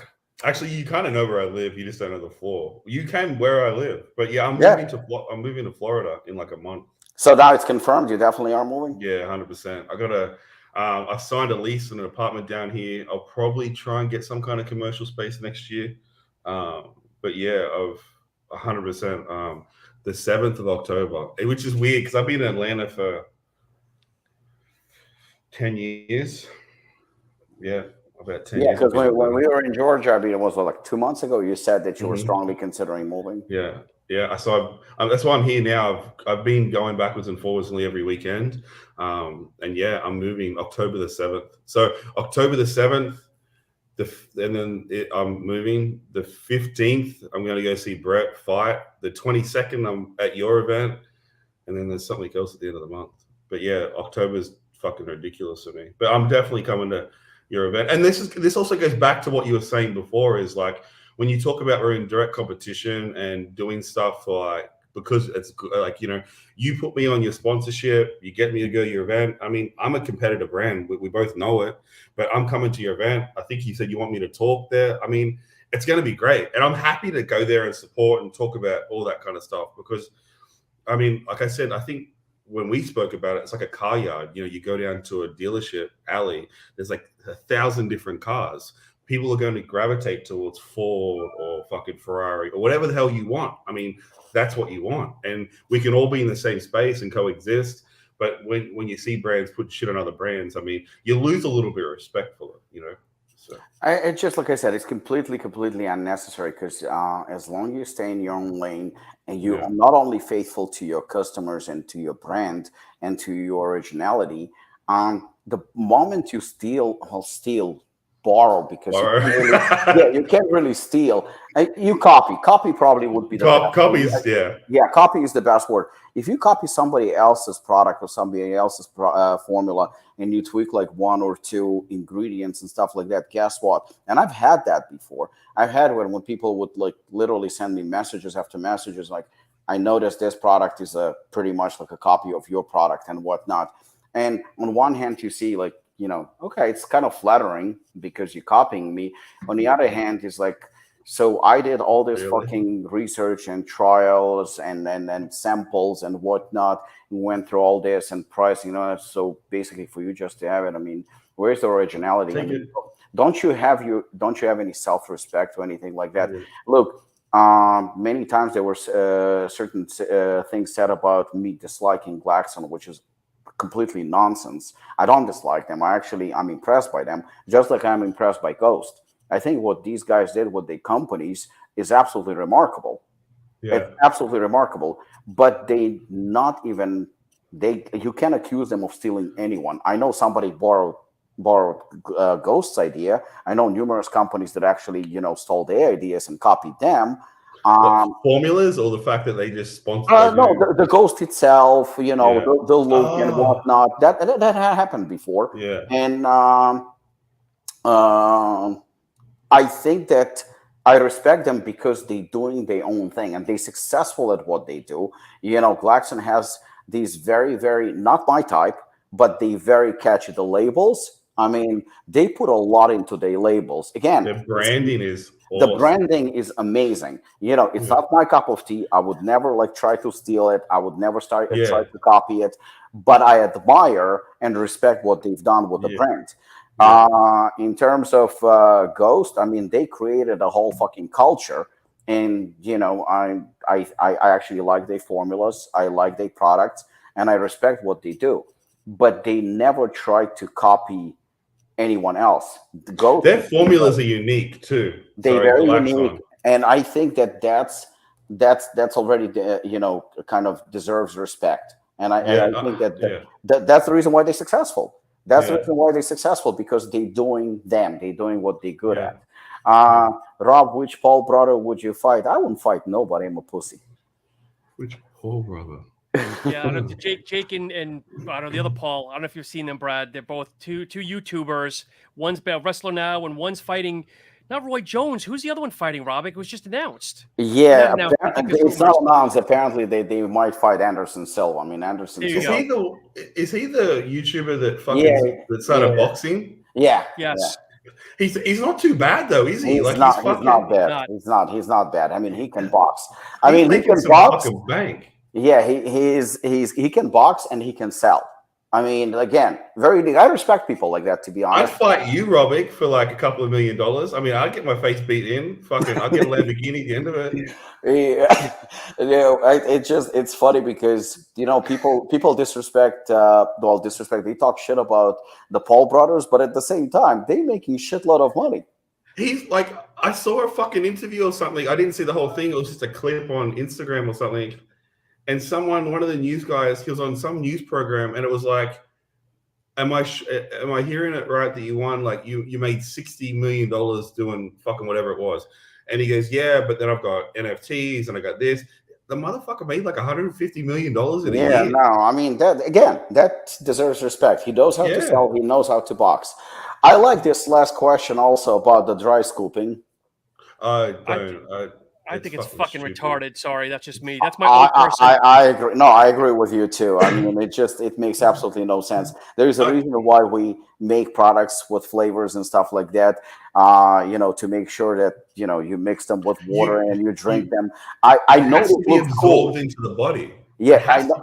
Actually, you kind of know where I live. You just don't know the floor. You came where I live, but I'm moving to Florida in like a month. So now it's confirmed. You definitely are moving. Yeah, 100%. I signed a lease in an apartment down here. I'll probably try and get some kind of commercial space next year. But yeah, of 100%. the 7th of October, which is weird because I've been in Atlanta for 10 years. Yeah, about 10 years. Yeah, because when we were in Georgia, I mean, it was like 2 months ago, you said that you were strongly considering moving. Yeah. So that's why I'm here now. I've been going backwards and forwards nearly every weekend. And yeah, I'm moving October the 7th. So October the 7th, I'm moving. The 15th, I'm going to go see Brett fight. The 22nd, I'm at your event. And then there's something else at the end of the month. But yeah, October's fucking ridiculous for me. But I'm definitely coming to your event. And this also goes back to what you were saying before, is like, when you talk about we're in direct competition and doing stuff for like, because it's like, you know, you put me on your sponsorship, you get me to go to your event. I mean, I'm a competitive brand. We both know it, but I'm coming to your event. I think you said you want me to talk there. I mean, it's going to be great. And I'm happy to go there and support and talk about all that kind of stuff because, I mean, like I said, I think when we spoke about it, it's like a car yard. You know, you go down to a dealership alley, there's like 1,000 different cars. People are going to gravitate towards Ford or fucking Ferrari or whatever the hell you want. I mean, that's what you want. And we can all be in the same space and coexist. But when you see brands put shit on other brands, I mean, you lose a little bit of respect for it, you know? So it's just like I said, it's completely unnecessary because as long as you stay in your own lane and you are not only faithful to your customers and to your brand and to your originality, the moment you borrow, because you can't really steal. You copy probably would be the best. Copies, copy is the best word. If you copy somebody else's product or somebody else's formula and you tweak like one or two ingredients and stuff like that, guess what? And I've had that before. I've had when people would like literally send me messages after messages like, I noticed this product is pretty much like a copy of your product and whatnot. And on one hand, you see like, you know, okay, it's kind of flattering because you're copying me. On the other hand, it's like, so I did all this fucking research and trials and samples and whatnot, and went through all this and pricing, you know. So basically, for you just to have it, I mean, where's the originality? I mean, don't you have any self-respect or anything like that? Look, many times there were certain things said about me disliking Glaxon, which is completely nonsense. I don't dislike them. I'm impressed by them, just like I'm impressed by Ghost. I think what these guys did with their companies is absolutely remarkable. Yeah. It's absolutely remarkable. But you can't accuse them of stealing anyone. I know somebody borrowed Ghost's idea. I know numerous companies that actually, you know, stole their ideas and copied them. Formulas or the fact that they just sponsored? No, the Ghost itself, you know, the look and whatnot. That had happened before. Yeah. And I think that I respect them because they're doing their own thing and they're successful at what they do. You know, Glaxon has these very, very, not my type, but they very catchy, the labels. I mean, they put a lot into their labels. Again, the branding is awesome. The branding is amazing. You know, it's not my cup of tea. I would never like try to steal it. I would never try to copy it. But I admire and respect what they've done with the brand. In terms of Ghost, I mean, they created a whole fucking culture. And, you know, I actually like their formulas. I like their products. And I respect what they do. But they never tried to copy anyone else. Their formulas are unique too. They're very unique, and I think that's already you know, kind of deserves respect. And I think that's the reason why they're successful. That's the reason why they're successful, because they're doing what they're good at. Rob, which Paul brother would you fight? I wouldn't fight nobody. I'm a pussy. Which Paul brother? Yeah, I don't know, Jake and I don't know, the other Paul. I don't know if you've seen them, Brad. They're both two YouTubers. One's a wrestler now, and one's fighting not Roy Jones. Who's the other one fighting, Rob? It was just announced. Yeah, it's not announced. Apparently, they might fight Anderson Silva. I mean, Anderson Silva. Is he the YouTuber that started boxing? Yeah. Yes. Yeah. He's not too bad though, is he? He's not bad. He's not bad. I mean, he can box. He can box. Bank. Yeah, he can box and he can sell. I mean, again, I respect people like that, to be I'd honest. fight you, Robic, for like a couple of $1 million. I mean, I'd get my face beat in. Fucking, I'd get a Lamborghini at the end of it. Yeah, it's funny because people disrespect they talk shit about the Paul brothers, but at the same time they making shitload of money. He's like, I saw a fucking interview or something. I didn't see the whole thing. It was just a clip on Instagram or something. And one of the news guys, he was on some news program, and it was like, am I hearing it right that you won, like you made $60 million doing fucking whatever it was? And he goes, yeah, but then I've got NFTs and I got this. The motherfucker made like $150 million in a year. No, I mean that deserves respect. He knows how to sell. He knows how to box. I like this last question also about the dry scooping. I think it's fucking retarded. Sorry, that's just me. That's my own person. I agree. No, I agree with you too. I mean, it makes absolutely no sense. There's a reason why we make products with flavors and stuff like that. To make sure that you mix them with water and you drink them. I know it looks cool into the body. Yeah, I know.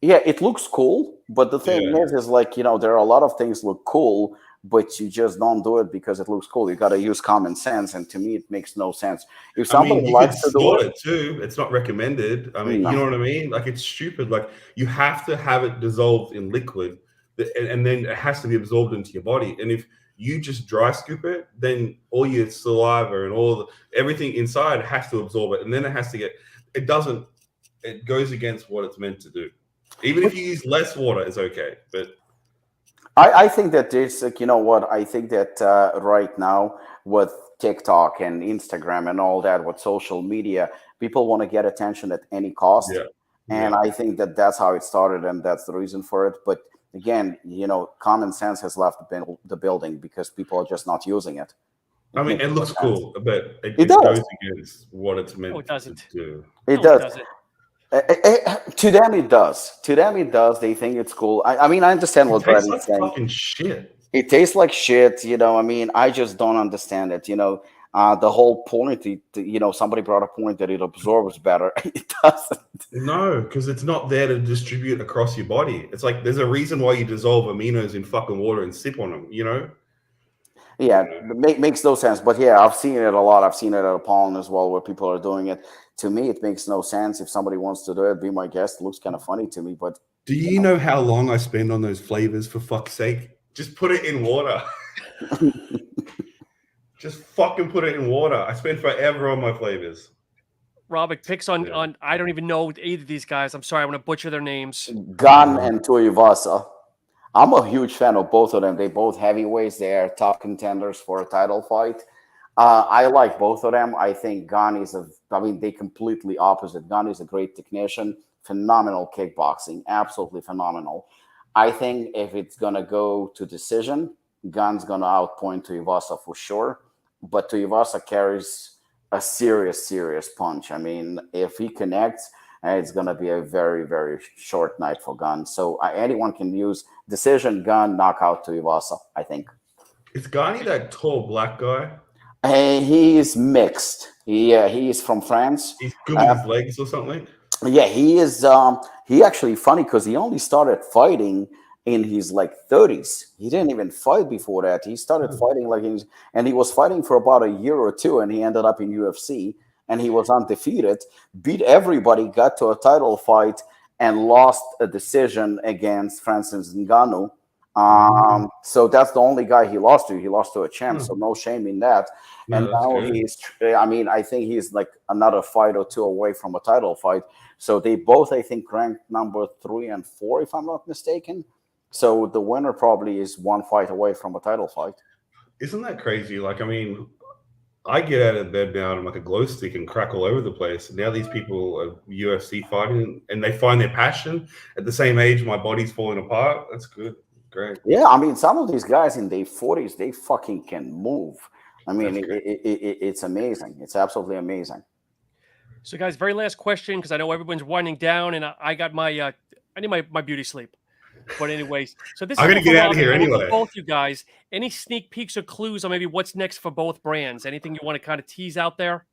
Yeah, it looks cool, but the thing is like there are a lot of things look cool, but you just don't do it because it looks cool. You got to use common sense, and to me, it makes no sense. If somebody likes to do it too, it's not recommended. I mean, you know what I mean? Like, it's stupid. Like, you have to have it dissolved in liquid, and then it has to be absorbed into your body. And if you just dry scoop it, then all your saliva and everything inside has to absorb it, and then it has to it goes against what it's meant to do. Even if you use less water, it's okay, but. I think that there's I think that right now with TikTok and Instagram and all that, with social media, people want to get attention at any cost. Yeah. And I think that that's how it started, and that's the reason for it. But again, common sense has left the building because people are just not using it. I mean, it looks cool, but it does. goes against what it's meant to do. It does. To them, it does. They think it's cool. I mean, I understand what Brad is saying. Fucking shit. It tastes like shit. I mean, I just don't understand it. The whole point. Somebody brought a point that it absorbs better. It doesn't. No, because it's not there to distribute across your body. It's like there's a reason why you dissolve aminos in fucking water and sip on them. Yeah, it makes no sense. But yeah, I've seen it a lot. I've seen it at Apollon as well, where people are doing it. To me, it makes no sense. If somebody wants to do it, be my guest. It looks kind of funny to me. But do you know how long I spend on those flavors? For fuck's sake, just put it in water. Just fucking put it in water. I spend forever on my flavors. Robert picks on I don't even know either of these guys. I'm sorry, I want to butcher their names. Gun and Tuivasa. I'm a huge fan of both of them. They both heavyweights. They are top contenders for a title fight. I like both of them. I think Gun is they completely opposite. Gun is a great technician, phenomenal kickboxing, absolutely phenomenal. I think if it's going to go to decision, Gun's going to outpoint Tuivasa for sure. But Tuivasa carries a serious punch. I mean, if he connects, it's going to be a very, very short night for Gun. So anyone can use decision, Gun, knockout Tuivasa, I think. Is Gani that tall black guy? He is mixed. He is from France. He's good with his legs or something? Yeah, he is. He actually funny because he only started fighting in his 30s. He didn't even fight before that. He started fighting and he was fighting for about a year or two, and he ended up in UFC, and he was undefeated, beat everybody, got to a title fight, and lost a decision against Francis Ngannou. So that's the only guy he lost to. He lost to a champ, so no shame in that. And now I think he's another fight or two away from a title fight. So they both, I think, ranked number 3 and 4, if I'm not mistaken. So the winner probably is one fight away from a title fight. Isn't that crazy? I get out of bed now and I'm like a glow stick and crack all over the place. Now these people are UFC fighting and they find their passion. At the same age, my body's falling apart. That's good. Great. Yeah, I mean, some of these guys in their 40s, they fucking can move. I mean, it's amazing. It's absolutely amazing. So, guys, very last question, because I know everyone's winding down, and I got I need my beauty sleep. But anyways, so this I'm going to get out of here anyway. Both you guys, any sneak peeks or clues on maybe what's next for both brands? Anything you want to kind of tease out there?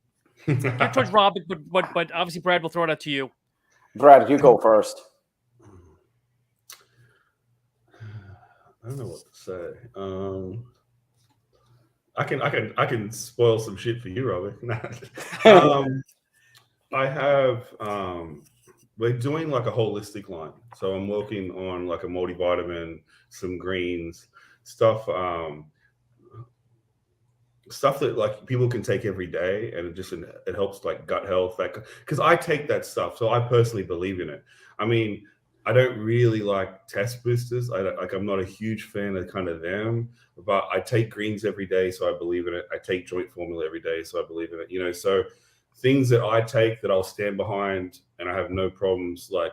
Get towards Robert, but obviously, Brad, will throw it out to you. Brad, you go first. I don't know what to say. I can spoil some shit for you, Robert. I have we're doing like a holistic line. So I'm working on like a multivitamin, some greens, stuff stuff that like people can take every day, and it helps like gut health, like because I take that stuff, so I personally believe in it. I mean, I don't really like test boosters. I'm not a huge fan of kind of them, but I take greens every day, so I believe in it. I take joint formula every day, so I believe in it. You know, so things that I take that I'll stand behind, and I have no problems like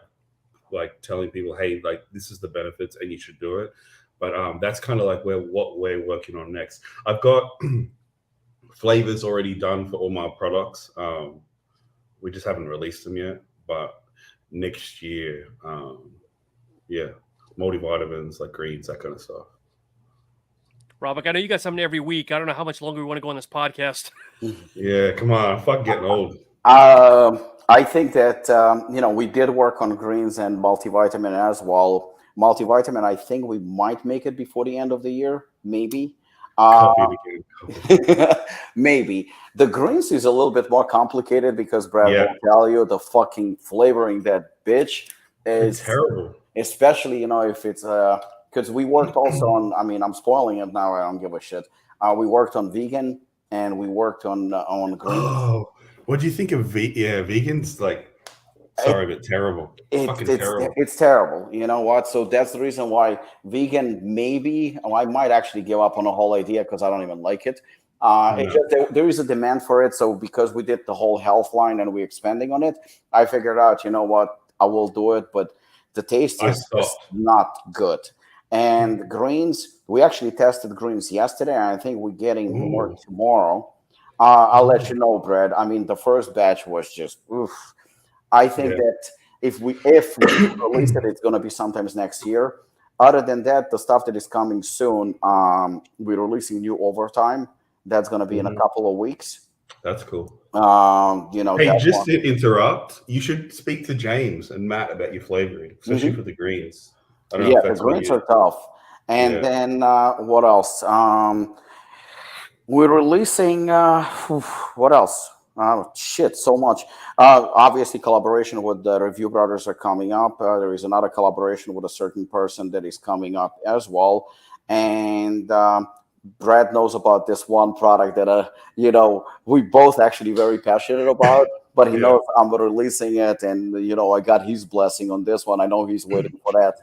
telling people, hey, like this is the benefits, and you should do it. But that's kind of like what we're working on next. I've got flavors already done for all my products. We just haven't released them yet, but next year, yeah, multivitamins like greens, that kind of stuff. Robert, I know you got something every week. I don't know how much longer we want to go on this podcast. Yeah, come on, fuck getting old. I think that we did work on greens and multivitamin as well. Multivitamin, I think we might make it before the end of the year, maybe. Maybe. The greens is a little bit more complicated because Brad will tell you the fucking flavoring that bitch is it's terrible. Especially, if it's because we worked also on, I mean, I'm spoiling it now, I don't give a shit. We worked on vegan and we worked on greens. Oh, what do you think of vegans? Like, sorry, but terrible. Terrible. It's terrible. You know what? So that's the reason why vegan, maybe I might actually give up on the whole idea because I don't even like it. It's just, there is a demand for it. So because we did the whole health line and we're expanding on it, I figured out, you know what, I will do it, but the taste is not good. And greens, we actually tested greens yesterday, and I think we're getting more tomorrow. I'll let you know, Brad. I mean, the first batch was just oof. I think that if we release it, it's going to be sometimes next year. Other than that, the stuff that is coming soon, we're releasing new overtime. That's going to be in a couple of weeks. That's cool. Hey, just to interrupt, you should speak to James and Matt about your flavoring, especially for the greens. I don't know if that's the greens are tough. And then what else? We're releasing what else? So much. Obviously, collaboration with the Review Brothers are coming up. There is another collaboration with a certain person that is coming up as well. And Brad knows about this one product that, we both actually very passionate about, but he knows I'm releasing it. And, I got his blessing on this one. I know he's waiting for that.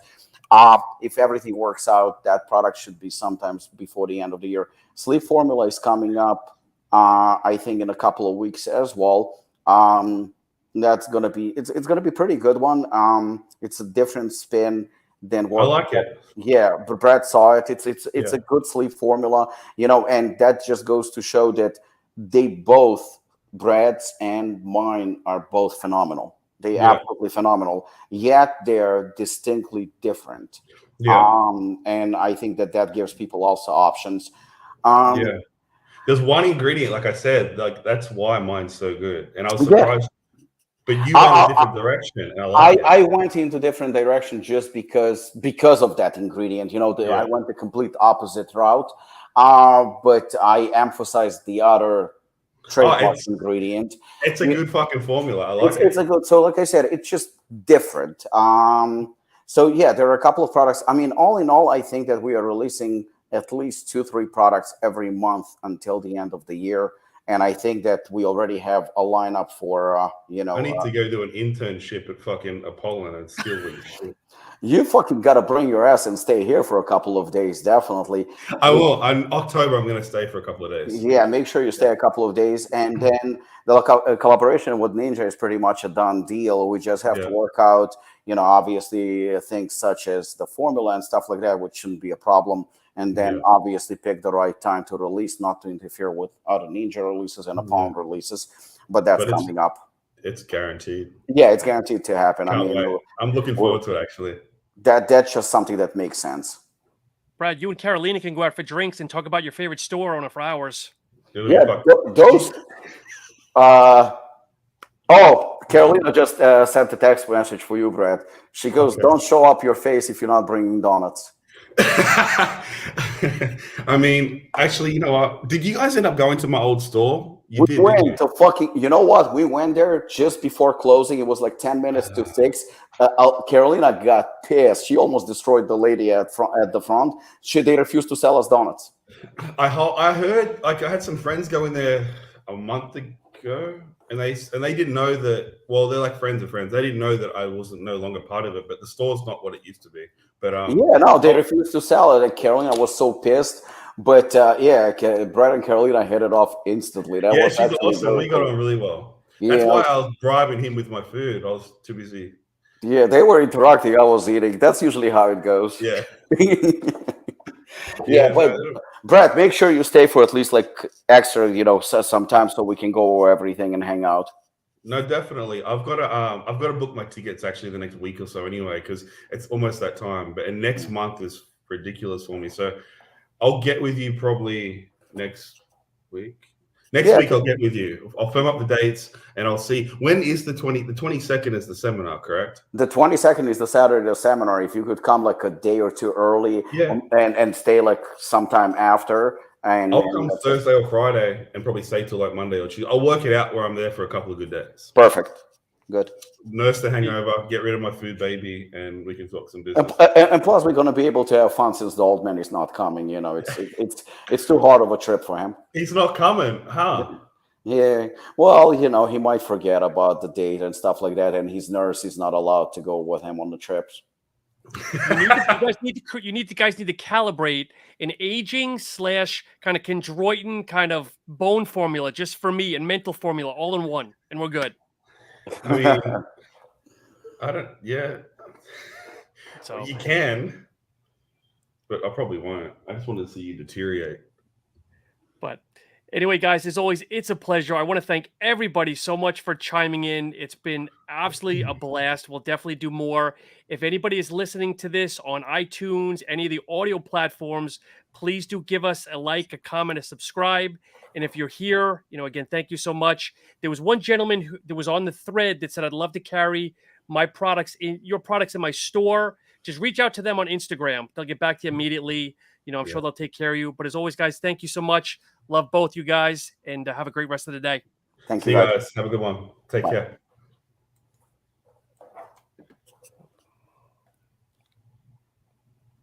If everything works out, that product should be sometimes before the end of the year. Sleep formula is coming up, I think, in a couple of weeks as well. That's gonna be it's gonna be a pretty good one. It's a different spin than what I like it. Yeah, but Brad saw it. It's a good sleep formula, and that just goes to show that they both, Brad's and mine, are both phenomenal. They absolutely phenomenal. Yet they're distinctly different. And I think that gives people also options. There's one ingredient, like I said, like that's why mine's so good. And I was surprised. But you went a different direction. And I went into different direction just because of that ingredient. I went the complete opposite route. But I emphasized the other trademark ingredient. It's a good fucking formula. I like it. It's a good. So, like I said, it's just different. There are a couple of products. I mean, all in all, I think that we are releasing at least 2-3 products every month until the end of the year. And I think that we already have a lineup for, I need to go do an internship at fucking Apollon and steal with shit. You fucking got to bring your ass and stay here for a couple of days, definitely. I will. In October, I'm going to stay for a couple of days. Yeah, make sure you stay a couple of days. And then the collaboration with Ninja is pretty much a done deal. We just have to work out, obviously things such as the formula and stuff like that, which shouldn't be a problem. And then obviously pick the right time to release, not to interfere with other Ninja releases and Apollon releases. But that's coming up. It's guaranteed. Yeah, it's guaranteed to happen. I'm looking forward to it, actually. That's just something that makes sense. Brad, you and Carolina can go out for drinks and talk about your favorite store owner for hours. Those. Carolina just sent a text message for you, Brad. She goes, "Don't show up your face if you're not bringing donuts." I mean, actually, you know what? Did you guys end up going to my old store? You We did, didn't you? went to fucking, you know what? We went there just before closing. It was like 10 minutes to 6. Carolina got pissed. She almost destroyed the lady at the front. They refused to sell us donuts. I heard, like, I had some friends go in there a month ago, and they didn't know that. Well, they're like friends of friends. They didn't know that I wasn't no longer part of it. But the store's not what it used to be. But yeah, no, they refused to sell it. And Carolina was so pissed. But yeah, Brad and Carolina hit it off instantly. That was she's awesome. We got on really well. Yeah, that's why I was bribing him with my food. I was too busy. Yeah, they were interacting. I was eating. That's usually how it goes. Yeah. Yeah, but Brad, make sure you stay for at least like extra, sometime so we can go over everything and hang out. No, definitely. I've got to book my tickets actually the next week or so anyway, because it's almost that time. And next month is ridiculous for me. So I'll get with you probably next week. Next week I'll get with you. I'll firm up the dates and I'll see. When is the 22nd is the seminar, correct? The 22nd is the Saturday seminar. If you could come like a day or two early and stay like sometime after. And I'll come Thursday or Friday and probably stay till like Monday or Tuesday. I'll work it out where I'm there for a couple of good days. Perfect. Good. Nurse the hangover, get rid of my food baby, and we can talk some business. And plus, we're going to be able to have fun since the old man is not coming. It's too hard of a trip for him. He's not coming, huh? Yeah. Well, he might forget about the date and stuff like that, and his nurse is not allowed to go with him on the trips. You guys need to calibrate an aging / kind of chondroitin kind of bone formula just for me and mental formula all in one, and we're good. I mean, I don't. Yeah. So you can, but I probably won't. I just wanted to see you deteriorate. But anyway, guys, as always, it's a pleasure. I want to thank everybody so much for chiming in. It's been absolutely a blast. We'll definitely do more. If anybody is listening to this on iTunes, any of the audio platforms, please do give us a like, a comment, a subscribe. And if you're here, again, thank you so much. There was one gentleman that was on the thread that said, I'd love to carry your products in my store. Just reach out to them on Instagram. They'll get back to you immediately. I'm sure they'll take care of you. But as always, guys, thank you so much. Love both you guys, and have a great rest of the day. Thank you, guys. Have a good one. Take care.